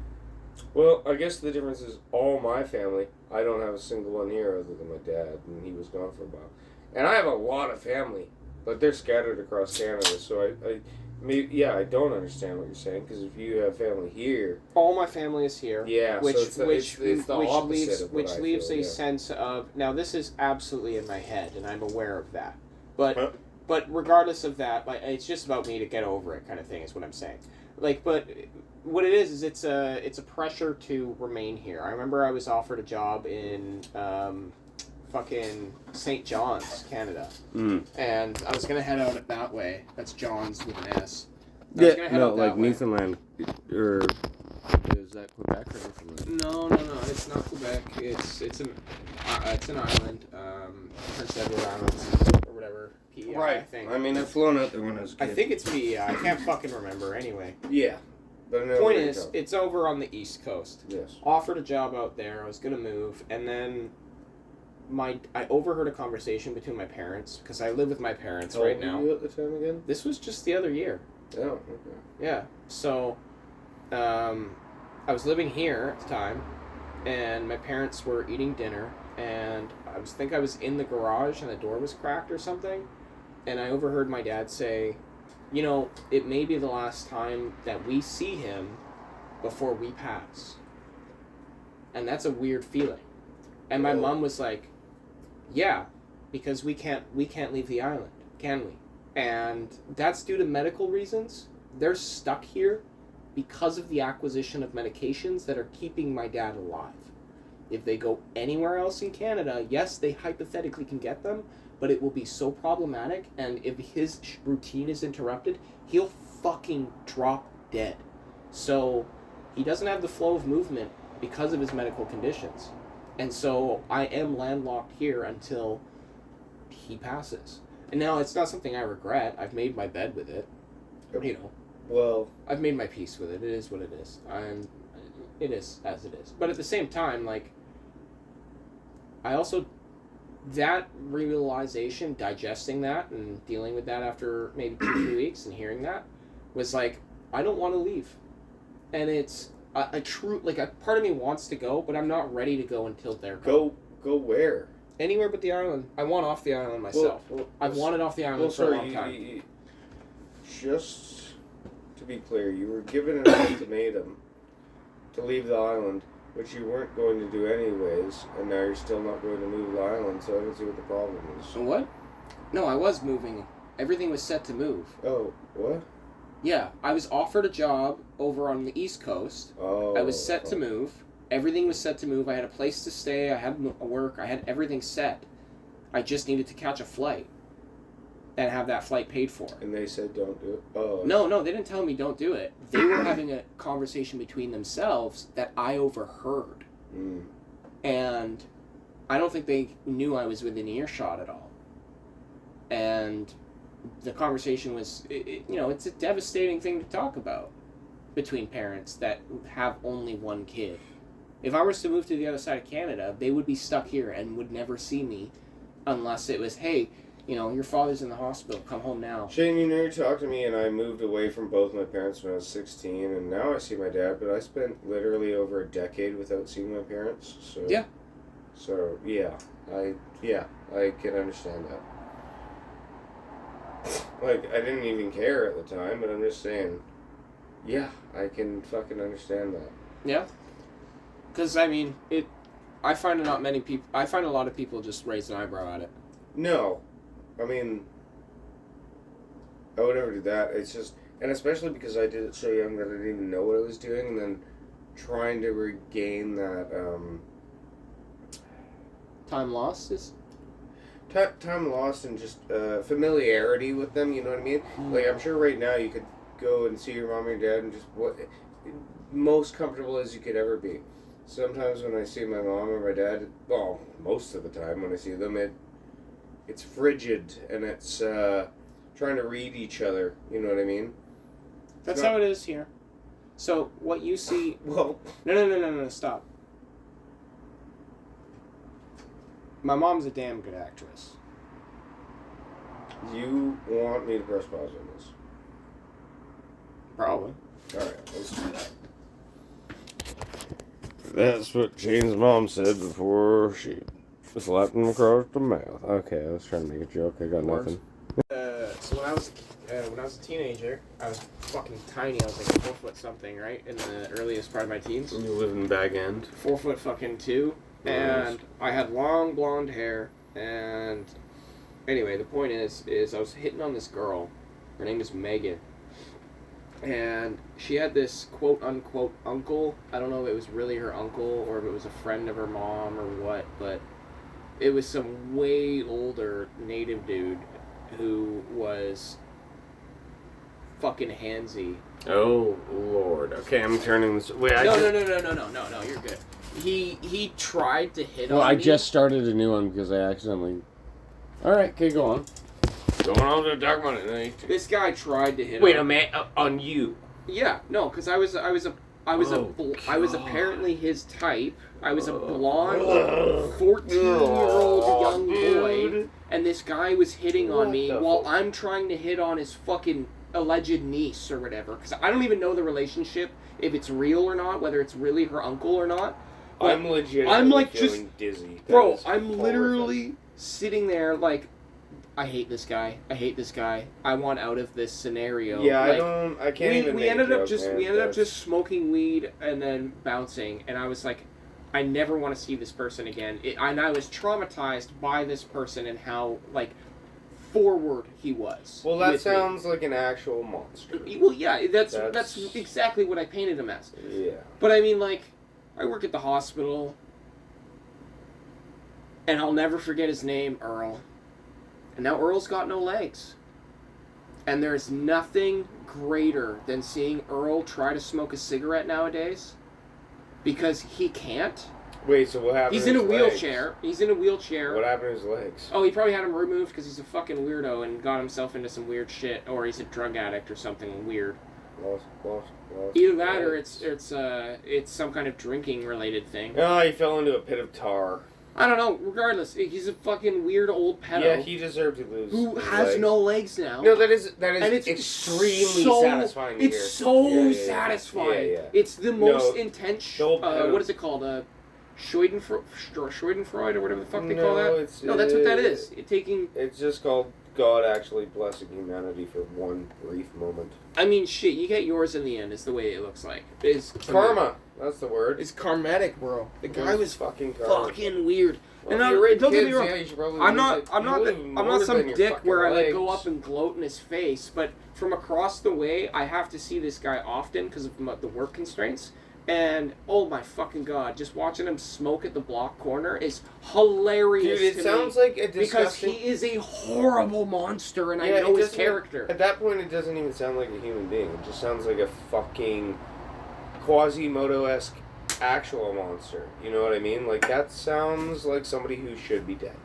Well, I guess the difference is all my family. I don't have a single one here other than my dad, and he was gone for a while. And I have a lot of family But they're scattered across Canada, so I don't understand what you're saying, because if you have family here... All my family is here. Yeah, which, so it's the opposite of what which I leaves feel, a sense of... Now, this is absolutely in my head, and I'm aware of that. But regardless of that, like, it's just about me to get over it kind of thing is what I'm saying. Like, but what it is it's a pressure to remain here. I remember I was offered a job in... fucking St. John's, Canada. And I was going to head out that way. That's John's with an S. Yeah, no, like Newfoundland, or is that Quebec or Newfoundland? No, it's not Quebec. It's an island, Prince Edward Islands, or whatever, PEI, Right. I think. I mean, I've flown out there when I was a kid. I think it's PEI. I can't fucking remember, anyway. Yeah. But no, Point is, it's over on the East Coast. Yes. Offered a job out there. I was going to move, and then... I overheard a conversation between my parents, because I live with my parents right now. How old were you at the time again? This was just the other year. Oh, okay. Yeah. So, I was living here at the time, and my parents were eating dinner, and I was in the garage, and the door was cracked or something, and I overheard my dad say, you know, it may be the last time that we see him before we pass. And that's a weird feeling. And my mom was like, yeah, because we can't leave the island, can we? And that's due to medical reasons. They're stuck here because of the acquisition of medications that are keeping my dad alive. If they go anywhere else in Canada, yes, they hypothetically can get them, but it will be so problematic, and if his routine is interrupted, he'll fucking drop dead. So he doesn't have the flow of movement because of his medical conditions. And so I am landlocked here until he passes. And now it's not something I regret. I've made my bed with it. You know. Well, I've made my peace with it. It is what it is. It is as it is. But at the same time, like, I also, that realization, digesting that and dealing with that after maybe 2-3 weeks and hearing that, was like, I don't want to leave. And it's a true, like, a part of me wants to go, but I'm not ready to go until they're gone. Go where? Anywhere but the island. I want off the island myself. I've wanted off the island for a long time. Just to be clear, you were given an ultimatum to leave the island, which you weren't going to do anyways, and now you're still not going to move the island, so I don't see what the problem is. What? No, I was moving. Everything was set to move. Oh, what? Yeah, I was offered a job over on the East Coast. Oh. I was set to move. Everything was set to move. I had a place to stay. I had work. I had everything set. I just needed to catch a flight and have that flight paid for. And they said don't do it? Oh. No, they didn't tell me don't do it. They were having a conversation between themselves that I overheard. And I don't think they knew I was within earshot at all. And the conversation was, it's a devastating thing to talk about between parents that have only one kid. If I was to move to the other side of Canada, they would be stuck here and would never see me unless it was, hey, your father's in the hospital, come home now. Shane, you talked to me, and I moved away from both my parents when I was 16, and now I see my dad, but I spent literally over a decade without seeing my parents, so... Yeah. So, I can understand that. Like, I didn't even care at the time, but I'm just saying, yeah, I can fucking understand that. Yeah. Because, I find a lot of people just raise an eyebrow at it. No. I mean, I would never do that. It's just, and especially because I did it so young that I didn't even know what I was doing, and then trying to regain that, Time lost is? Time lost and just familiarity with them, you know what I mean? Like, I'm sure right now you could go and see your mom or your dad and just most comfortable as you could ever be. Sometimes when I see my mom or my dad, well, most of the time when I see them, it's frigid and it's trying to read each other, you know what I mean? That's how it is here. So, what you see... Well... No, stop. My mom's a damn good actress. You want me to press pause on this? Probably. Alright, let's do that. That's what Jane's mom said before she slapped him across the mouth. Okay, I was trying to make a joke. I got nothing. So when I was a teenager, I was fucking tiny. I was like 4 foot something, right? In the earliest part of my teens. You live in Bag End. 4 foot fucking 2. Nice. And I had long blonde hair. And anyway, the point is I was hitting on this girl. Her name is Megan. And she had this quote-unquote uncle. I don't know if it was really her uncle or if it was a friend of her mom or what, but it was some way older native dude who was fucking handsy. Oh, Lord. Okay, I'm turning this... Wait, No, you're good. He tried to hit on me. I just started a new one because I accidentally... Alright, okay, go on. Going on to the dark money night. This guy tried to hit Wait, on a man on you. Yeah, no, because I was apparently his type. I was a blonde, 14-year-old young boy, and this guy was hitting on me while I'm trying to hit on his fucking alleged niece or whatever. Because I don't even know the relationship, if it's real or not, whether it's really her uncle or not. But I'm legitimately I'm like feeling dizzy. That bro, is I'm horrific. literally sitting there like, I hate this guy. I hate this guy. I want out of this scenario. Yeah, like, I can't even we make ended a up joke, just man. we ended up That's- just smoking weed and then bouncing, and I was like, I never want to see this person again. And I was traumatized by this person and how like forward he was. Well, that with me. sounds like an actual monster. Well, yeah, that's That's- exactly what I painted him as. Yeah. But I mean, like, I work at the hospital, and I'll never forget his name, Earl. And now Earl's got no legs. And there's nothing greater than seeing Earl try to smoke a cigarette nowadays. Because he can't. Wait, so what happened He's to in a his legs? wheelchair. He's in a wheelchair. What happened to his legs? Oh, he probably had him removed because he's a fucking weirdo and got himself into some weird shit. Or he's a drug addict or something weird. Lost. Either that or legs. it's some kind of drinking related thing. Oh, he fell into a pit of tar. I don't know. Regardless, he's a fucking weird old pedo Yeah, he deserved to lose. who his has legs. no legs now. No, that is and it's extremely so, satisfying to It's hear. so Yeah. satisfying. Yeah. It's the most No, intense. the old pedo. What is it called? Schadenfreude or whatever the fuck they call No, that. it's, No, that's what that is. Taking. It's just called God actually blessing humanity for one brief moment. I mean, shit. You get yours in the end. Is the way it looks like. It's Karma. That's the word. It's karmatic, bro. The guy was fucking karma. fucking weird. Well, And if you rape don't get me kids, wrong. yeah, you should probably I'm lose not. it. I'm You not. lose I'm more not some than your dick fucking where I like go legs. up and gloat in his face. But from across the way, I have to see this guy often because of the work constraints. And oh my fucking god, just watching him smoke at the block corner is hilarious. Dude, it to sounds me like a because disgusting... he is a horrible monster, and I Yeah, know it his doesn't- character. At that point, it doesn't even sound like a human being. It just sounds like a fucking Quasimodo-esque actual monster. You know what I mean? Like, that sounds like somebody who should be dead.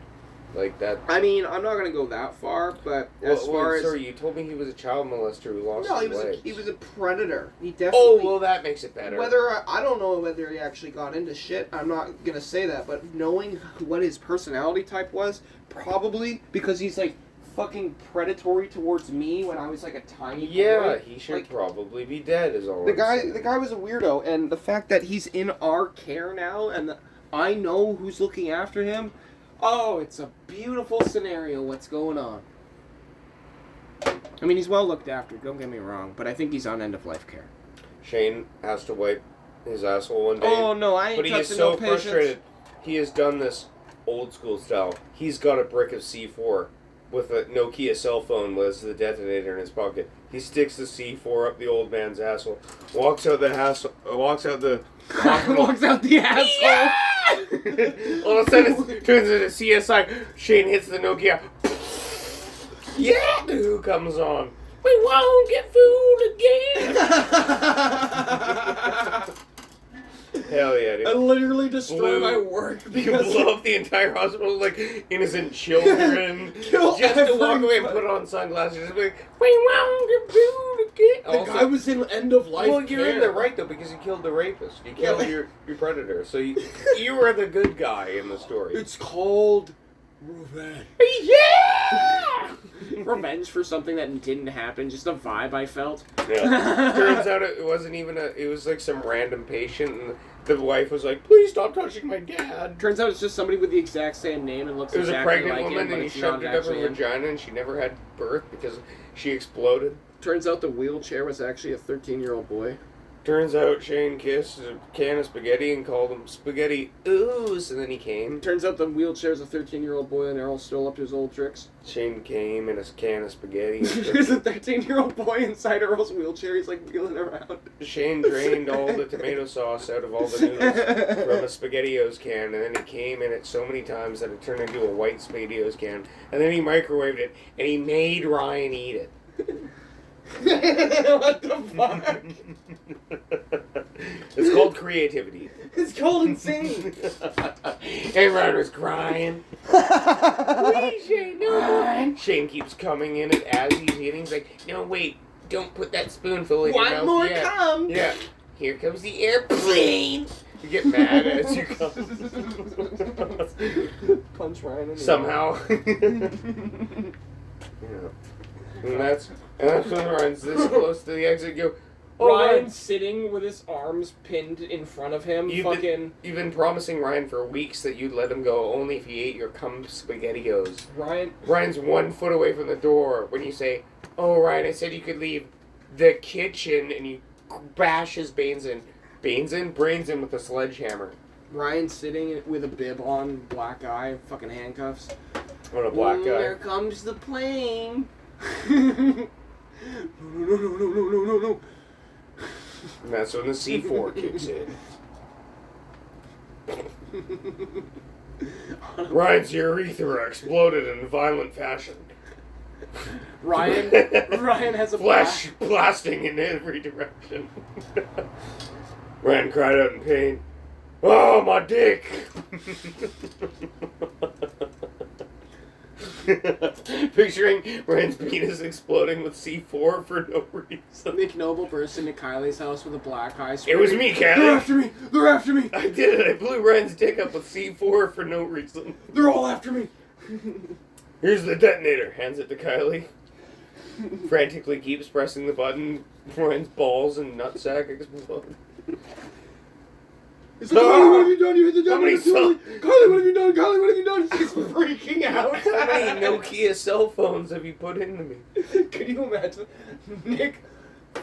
Like, that... I mean, I'm not gonna go that far, but as far as sorry, you told me he was a child molester who lost no, his legs. he was a predator. He Oh, definitely. well, that makes it better. I don't know whether he actually got into shit. I'm not gonna say that, but knowing what his personality type was, probably because he's like fucking predatory towards me when I was like a tiny Yeah, boy. he should Like, probably be dead. Is all. The I'm guy, saying. the guy was a weirdo, and the fact that he's in our care now, and I know who's looking after him. Oh, it's a beautiful scenario. What's going on? I mean, he's well looked after. Don't get me wrong, but I think he's on end of life care. Shane has to wipe his asshole one day. Oh no, I ain't But he is touching so no patients. frustrated. He has done this old school style. He's got a brick of C4 with a Nokia cell phone as the detonator in his pocket. He sticks the C4 up the old man's asshole, walks out the hospital, Walks out the asshole. All of a sudden it turns into CSI. Shane hits the Nokia. Yeah, who comes on? We won't get fooled again. Hell yeah, dude. I literally destroyed my work You because blow up the entire hospital like innocent children Kill just to walk away and everybody. put on sunglasses. Just be like, we won't get fooled again. the guy was in end of life well, you're in care. the right though because you killed the rapist. You killed Yeah. your predator. So you were the good guy in the story. It's called revenge. Yeah. Revenge for something that didn't happen, just a vibe I felt. Yeah. Turns out it wasn't even it was like some random patient and The wife was like, please stop touching my dad. Turns out it's just somebody with the exact same name and looks It was exactly a pregnant like woman him, but and he it's shoved not it up her actually him. vagina and she never had birth because she exploded. Turns out the wheelchair was actually a 13-year-old boy. Turns out Shane kissed a can of spaghetti and called him Spaghetti Ooze, and then he came. Turns out the wheelchair's a 13-year-old boy and Errol's still up to his old tricks. Shane came in a can of spaghetti. There's a 13-year-old boy inside Earl's wheelchair. He's like wheeling around. Shane drained all the tomato sauce out of all the noodles from a SpaghettiOs can, and then he came in it so many times that it turned into a white SpaghettiOs can, and then he microwaved it, and he made Ryan eat it. What the fuck? It's called creativity. It's called insane. Everyone was crying. Please, Shane, no. Shane keeps coming in it as he's eating. He's like, no, wait, don't put that spoonful in your mouth. One more yet." come. Yeah. Here comes the airplane. You get mad as you come. Punch Ryan in the Somehow. Yeah. And that's when Ryan's this close to the exit. You go, oh, Ryan's sitting with his arms pinned in front of him. You've been promising Ryan for weeks that you'd let him go only if he ate your cum SpaghettiOs. Ryan's 1 foot away from the door when you say, oh, Ryan, I said you could leave the kitchen, and you bash his brains in with a sledgehammer. Ryan's sitting with a bib on, black eye, fucking handcuffs. What a black guy. There comes the plane. No. And that's when the C4 kicks in. Ryan's urethra exploded in violent fashion. Ryan has a flesh blasting in every direction. Ryan cried out in pain. Oh, my dick! Picturing Ryan's penis exploding with C4 for no reason. Nick Noble burst into Kylie's house with a black eye. It was me, Kylie. They're after me! They're after me! I did it. I blew Ryan's dick up with C4 for no reason. They're all after me! Here's the detonator. Hands it to Kylie. Frantically keeps pressing the button. Ryan's balls and nutsack explode. It's like, Kylie, what have you done? You hit the detonator. Somebody Kylie, what have you done? Kylie, what have you done? She's freaking out. How many Nokia cell phones have you put into me? Could you imagine? Nick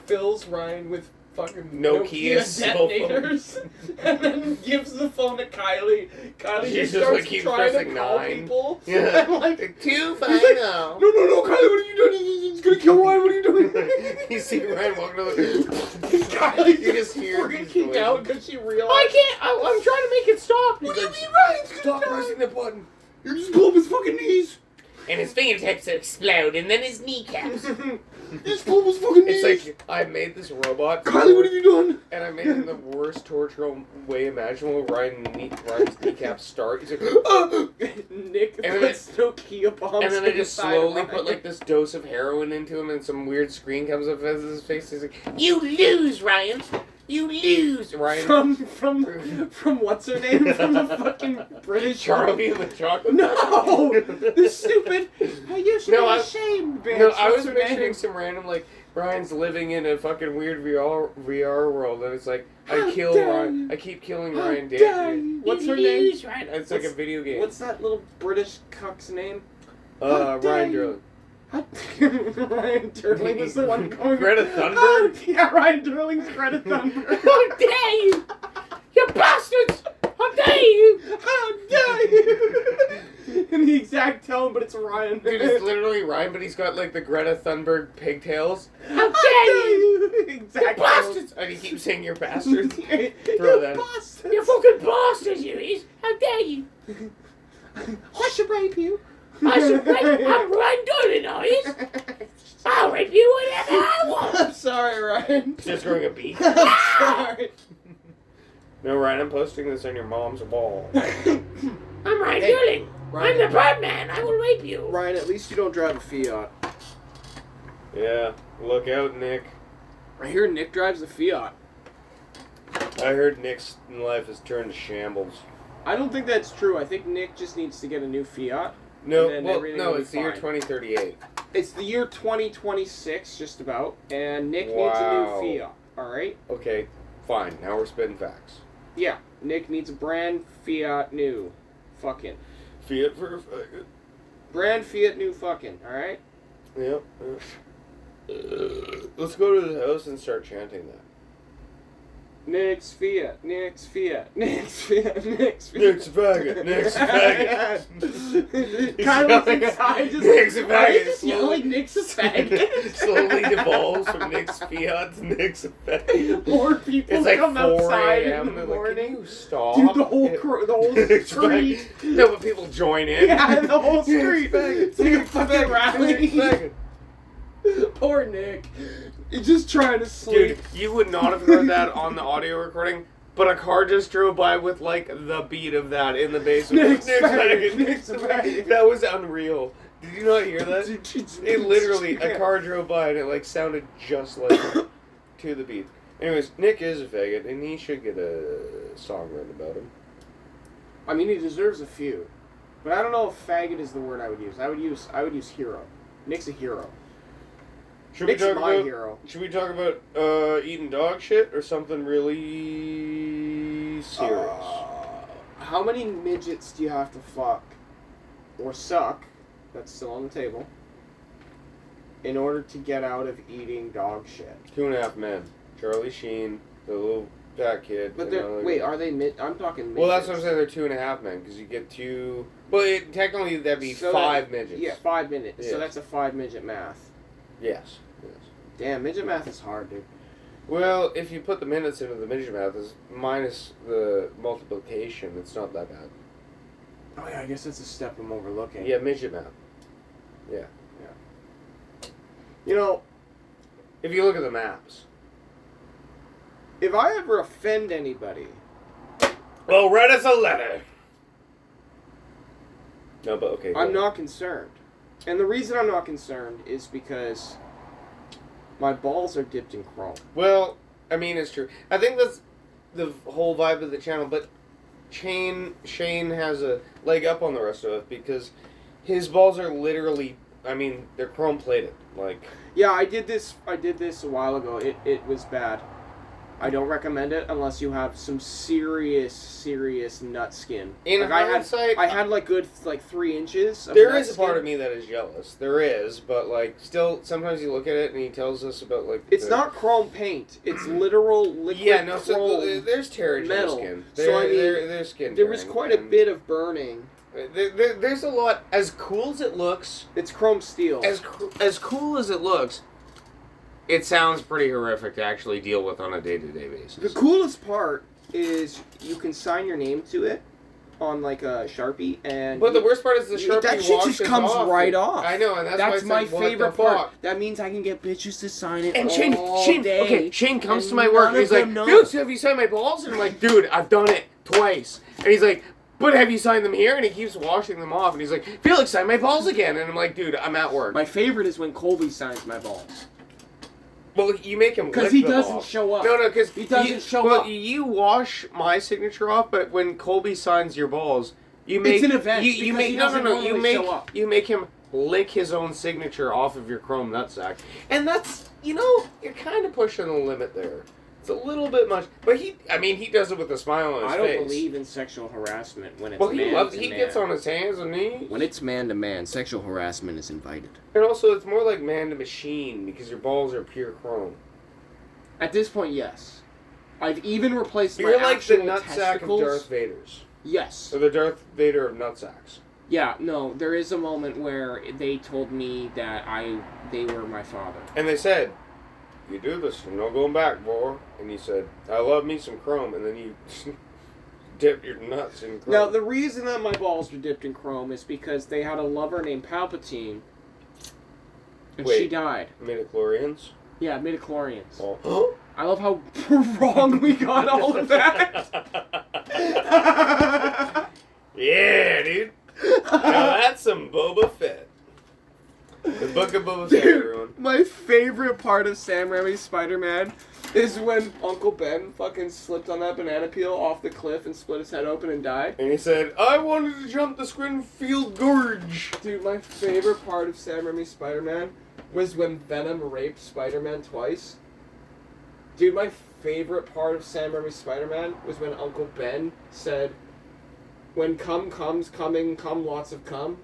fills Ryan with fucking Nokia cell detonators and then gives the phone to Kylie. Kylie She just just, starts like, keeps trying to pressing call 9. people. Yeah. And, like, 250. he's like, no, Kylie, what have you done? It's gonna kill Ryan. What are you doing? You see Ryan walking over. Kylie You just hear these freaking noises. out because she realized. I can't. I'm trying to make it stop. What do you mean, Ryan's gonna Stop die? pressing the button. You just blew up his fucking knees. And his fingertips explode, and then his kneecaps. You just blew up his fucking knees. It's like, I made this robot. Kylie, what have you done? And I made it in the worst torture way imaginable. Ryan's kneecaps start. He's like, Nick And then puts Nokia bombs. and then I just inside slowly Ryan. put like this dose of heroin into him, and some weird screen comes up as his face. He's like, "You lose, Ryan. You lose, Ryan." From what's her name? From the fucking British Charlie and the Chocolate. No, this stupid. You should No, be I- ashamed, bitch. No, I What's was her picturing name? some random like Ryan's living in a fucking weird VR world, and it's like How I kill dare Ryan. you. I keep killing How Ryan dare Daly. you. What's her name? It's like a video game. What's that little British cuck's name? Ryan Durley. Ryan Durling was the one going. Greta Thunberg? Oh, yeah, Ryan Durling's Greta Thunberg. How dare you! You bastards! How dare you! How dare you! In the exact tone, but it's Ryan. Dude, it's literally Ryan, but he's got like the Greta Thunberg pigtails. How dare you! Exact Bastards! And he keeps saying you're bastards. Throw You that. bastards! You fucking bastards, you is! How dare you! I should rape you. I should rape. I'm Ryan Dolan, I is. I'll rape you whenever I want. I'm sorry, Ryan. Just growing a beak. I'm sorry. No, Ryan, I'm posting this on your mom's wall. I'm Ryan Hey, Dolan. I'm the Birdman. I will rape you. Ryan, at least you don't drive a Fiat. Yeah, look out, Nick. I hear Nick drives a Fiat. I heard Nick's life has turned to shambles. I don't think that's true. I think Nick just needs to get a new Fiat. No, And then well, everything no, will be it's the year fine. 2038. It's the year 2026, just about, and Nick needs Wow. a new Fiat. All right. Okay, fine. Now we're spitting facts. Yeah, Nick needs a brand Fiat new. Fucking. Fiat for a faggot. Brand Fiat new fucking, alright? Yep. Let's go to the house and start chanting that. Nick's Fiat, Nick's Fiat, Nick's Fiat, Nick's Fiat. Nick's a faggot, Nick's a faggot. Kyle's inside just Nick's a Are you faggot. just yelling Nick's a faggot? Slowly devolves from Nick's Fiat to Nick's a faggot. More people It's like come 4 outside a.m. in the They're like, morning. can you stop? Dude, the whole Nick's street. faggot. No, but people join in. Yeah, the whole street. Nick's It's like a Nick's fucking rally. Nick's faggot. Poor Nick. He's just trying to sleep. Dude, you would not have heard that on the audio recording, but a car just drove by with like the beat of that in the basement. Nick's faggot, Nick's faggot. That was unreal. Did you not hear that? It literally, a car drove by and it like sounded just like it, to the beat. Anyways, Nick is a faggot and he should get a song written about him. I mean, he deserves a few, but I don't know if faggot is the word I would use. I would use hero. Nick's a hero. Should Nick's we talk my about? hero. Should we talk about eating dog shit or something really serious? How many midgets do you have to fuck or suck? That's still on the table. In order to get out of eating dog shit. 2.5 Men. Charlie Sheen, the little fat kid. But and they're another wait, guy. are they mid? I'm talking midgets. Well, that's what I'm saying. They're 2.5 Men because you get 2. Well, technically that'd be So 5 midgets. Yeah, 5 minutes. Yes. So that's a 5 midget math. Yes. Yes. Damn, midget math is hard, dude. Well, if you put the minutes into the midget math, is minus the multiplication. It's not that bad. Oh yeah, I guess that's a step I'm overlooking. Yeah, midget math. Yeah. You know, If you look at the maps. if I ever offend anybody, Well, write us a letter. No, but okay. I'm not concerned. And the reason I'm not concerned is because my balls are dipped in chrome. Well, I mean, it's true. I think that's the whole vibe of the channel, but Shane has a leg up on the rest of it because his balls are literally, I mean, they're chrome plated. Like, Yeah, I did this a while ago. It was bad. I don't recommend it unless you have some serious nut skin. in Like, hindsight, I had like good 3 inches of there nut is a part skin. of me that is jealous. There is, but like, still, sometimes you look at it and he tells us about like. It's not chrome paint. It's literal liquid Yeah, no. chrome. So there's tearage metal. in the skin. So, I mean, there's skin. There was tearing, quite a and bit of burning. There's a lot. As cool as it looks, It's chrome steel. as cool as it looks, it sounds pretty horrific to actually deal with on a day-to-day basis. The coolest part is you can sign your name to it on like a Sharpie, and But the worst part is the Sharpie that shit washes just comes off. right off. I know, and that's why That's it's my like, what favorite the part. fuck? That means I can get bitches to sign it And all Shane, day. okay, Shane comes and to my work none and he's of like, them know. dude, so have you signed my balls? And I'm like, dude, I've done it twice. And he's like, but have you signed them here? And he keeps washing them off. And he's like, Felix, sign my balls again. And I'm like, dude, I'm at work. My favorite is when Colby signs my balls. Well, you make him Because lick he them doesn't off. show up. No, because He doesn't show well, up. you wash my signature off, but when Colby signs your balls, you make It's an event, You because make he no. doesn't You normally show up. make him lick his own signature off of your chrome nutsack, and that's you're kind of pushing the limit there. It's a little bit much, but he does it with a smile on his I don't face. believe in sexual harassment when it's Well, man to he man. gets on his hands and knees, When it's man to man, sexual harassment is invited. and also it's more like man to machine because your balls are pure chrome. At this point, yes. I've even replaced my You're like the actual nutsack testicles. of Darth Vader's. Yes. Or the Darth Vader of nutsacks. Yeah, no, there is a moment where they told me that they were my father. And they said, you do this, I'm not going back, boy. And he said, I love me some chrome. And then you dip your nuts in chrome. Now, the reason that my balls were dipped in chrome is because they had a lover named Palpatine, and she Wait. died. Midichlorians? Yeah, midichlorians. Oh. I love how wrong we got all of that. Yeah, dude. Now that's some Boba Fett. The Book of Boba Fett, everyone. My favorite part of Sam Raimi's Spider-Man is when Uncle Ben fucking slipped on that banana peel off the cliff and split his head open and died. And he said, I wanted to jump the Springfield Gorge. Dude, my favorite part of Sam Raimi's Spider-Man was when Venom raped Spider-Man twice. Dude, my favorite part of Sam Raimi's Spider-Man was when Uncle Ben said, "When cum comes, coming, come lots of cum,"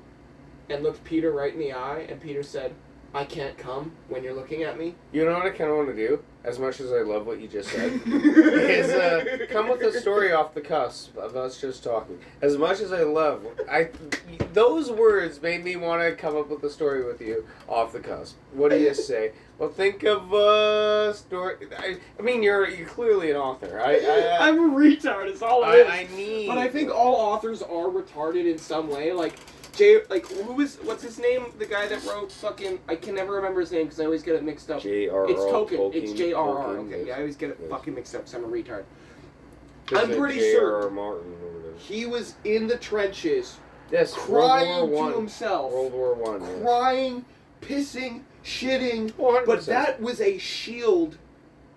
and looked Peter right in the eye, and Peter said, "I can't come when you're looking at me." You know what I kind of want to do, as much as I love what you just said, is come with a story off the cusp of us just talking. As much as I love, those words made me want to come up with a story with you off the cusp. What do you say? Well, think of a story. I mean, you're clearly an author. I'm a retard. It's all it is. I need. But I think all authors are retarded in some way. What's his name? The guy that wrote fucking, I can never remember his name because I always get it mixed up. J.R.R. It's Tolkien. Tolkien. It's J.R.R. Tolkien, Okay, yes. yeah, I always get it fucking mixed up because I'm a retard. Is I'm it pretty J.R.R. sure Martin or whatever. he was in the trenches, Yes, crying World War to I. himself, World War One. Yes. crying, pissing, shitting. 100%. But that was a shield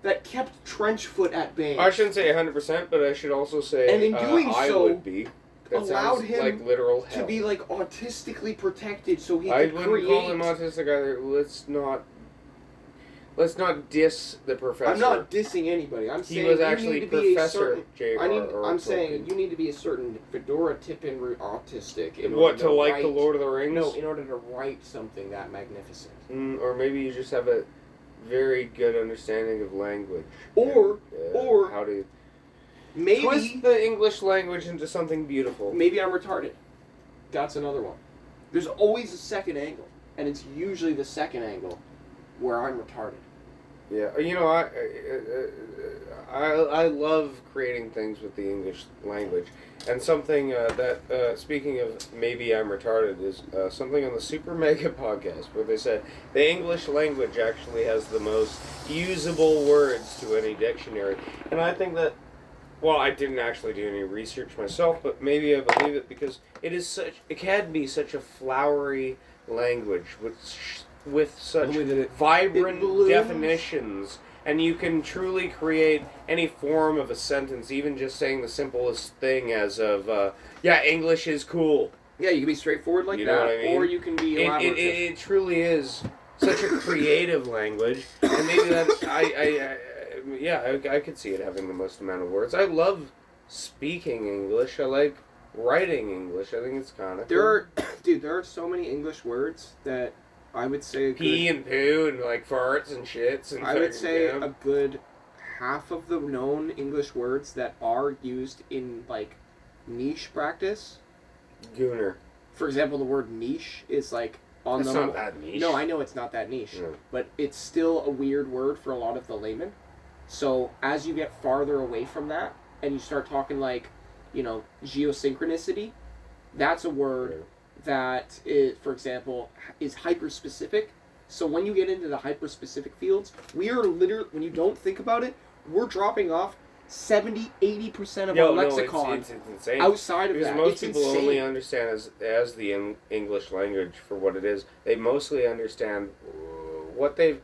that kept Trenchfoot at bay. I shouldn't say 100%, but I should also say And in doing I so, would be. That allowed sounds him like literal hell. to be like autistically protected, so he I could wouldn't create. call him autistic either. Let's not diss the professor. I'm not dissing anybody. I'm He saying was you actually need to be a Professor certain. J.R.R. I'm saying Tolkien. you need to be a certain fedora tipping autistic. In What, order to like write, the Lord of the Rings? No, in order to write something that magnificent. Or maybe you just have a very good understanding of language. Or how to maybe twist the English language into something beautiful. maybe I'm retarded. That's another one. There's always a second angle, and it's usually the second angle where I'm retarded. Yeah, you know, I love creating things with the English language, and something that speaking of maybe I'm retarded is something on the Super Mega podcast where they said the English language actually has the most usable words to any dictionary, and I think that. Well, I didn't actually do any research myself, but maybe I believe it because it can be such a flowery language with such vibrant definitions, and you can truly create any form of a sentence, even just saying the simplest thing as of, yeah, English is cool. Yeah, you can be straightforward like You know that, what I mean? or you can be elaborative. It truly is such a creative language, and maybe that's, I could see it having the most amount of words. I love speaking English. I like writing English. I think it's kind of there are so many English words that I would say a pee good, and poo and like farts and shits and I would say yeah. a good half of the known English words that are used in like niche practice. Gooner. For example, the word niche is like on It's the not that niche. No, I know it's not that niche, No. but it's still a weird word for a lot of the laymen. So as you get farther away from that, and you start talking like, you know, geosynchronicity, that's a word that is, for example, is hyper-specific. So when you get into the hyper-specific fields, we are literally, when you don't think about it, we're dropping off 70-80% of our lexicon it's insane. outside of because that. most It's people insane. only understand as the English language for what it is. They mostly understand what they've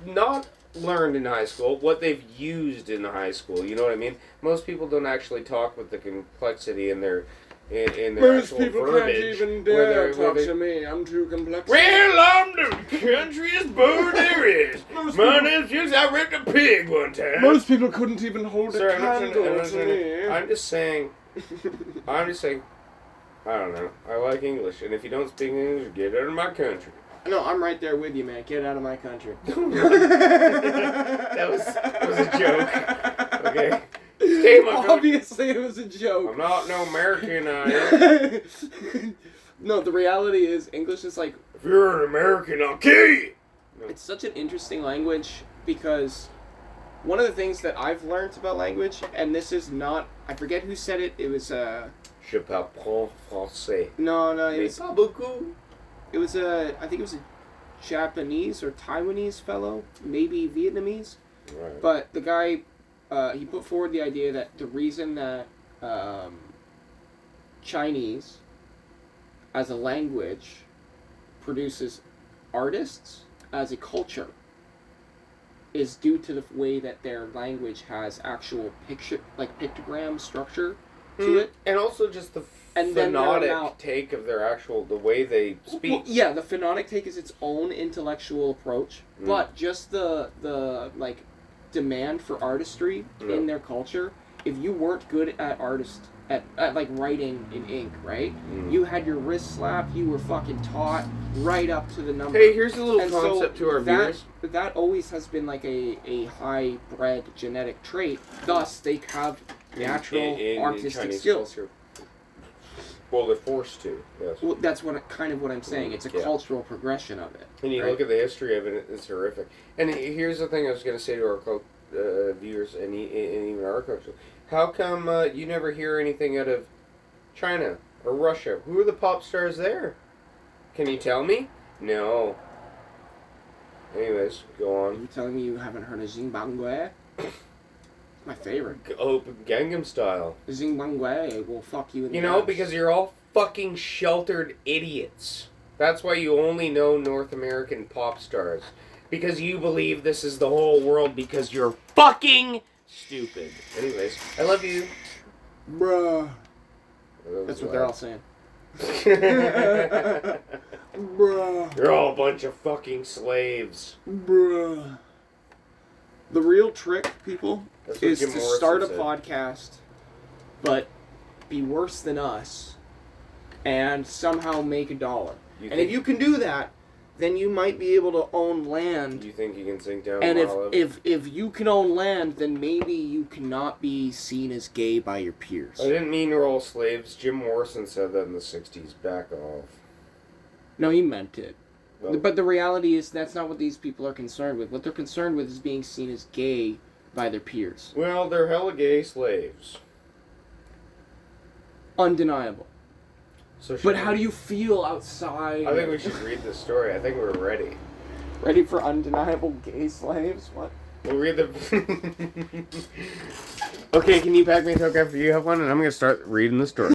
not learned in high school, what they've used in high school. You know what I mean? Most people don't actually talk with the complexity in their Most actual people verbiage. can't even where dare they're- talk to me. I'm too complex. Well, I'm the countryest bird there is. My name's just I ripped a pig one time. Most people couldn't even hold Sorry, a candle to me. I'm just saying. I don't know. I like English, and if you don't speak English, get out of my country. No, I'm right there with you, man. Get out of my country. that was a joke. Okay. Stay in my country. Obviously, it was a joke. I'm not no American. I No, the reality is, English is like, if you're an American, I'll kill you. it's such an interesting language because one of the things that I've learned about language, and this is not, I forget who said it, it was, Je parle français. no, it Mais was, pas beaucoup. I think it was a Japanese or Taiwanese fellow, maybe Vietnamese, Right. but the guy, he put forward the idea that the reason that Chinese as a language produces artists as a culture is due to the way that their language has actual pictogram structure to it. And also just the And then they're phonetic now- take of their the way they speak. Well, yeah, the phonetic take is its own intellectual approach, but just the demand for artistry Yeah. in their culture, if you weren't good at at like writing in ink, right? You had your wrist slapped, you were fucking taught right up to the number. Hey, here's a little And concept to our viewers. That always has been like a high-bred genetic trait. Thus, they have natural In artistic Chinese skills. culture. Well, they're forced to, yes. Well, that's what I'm saying. It's a Yeah. cultural progression of it. And you right? look at the history of it, it's horrific. And here's the thing I was going to say to our viewers and even our culture. How come you never hear anything out of China or Russia? Who are the pop stars there? Can you tell me? No. Anyways, go Are on. you telling me you haven't heard of Zimbabwe? My favorite. Oh, Gangnam Style. Zimbabwe will fuck you in You the know, ass. because you're all fucking sheltered idiots. That's why you only know North American pop stars. Because you believe this is the whole world because you're fucking stupid. Anyways, I love you. Bruh. That That's was what they're all loud. saying. You're Bruh. all a bunch of fucking slaves. Bruh. The real trick, people, That's what is Jim to Morrison start a said. podcast, but be worse than us, and somehow make $1. You And think- if you can do that, then you might be able to own land. You think you can sink down And a mile of- if you can own land, then maybe you cannot be seen as gay by your peers. I didn't mean we're all slaves. Jim Morrison said that in the 60s. Back off. No, he meant it. Well, But the reality is that's not what these people are concerned with. What they're concerned with is being seen as gay by their peers. well, they're hella gay slaves. Undeniable. So should But we- how do you feel outside? I think we should read the story. I think we're ready. Ready for undeniable gay slaves? What? We'll read the... Okay, can you pack me a toke after you have one? And I'm going to start reading the story.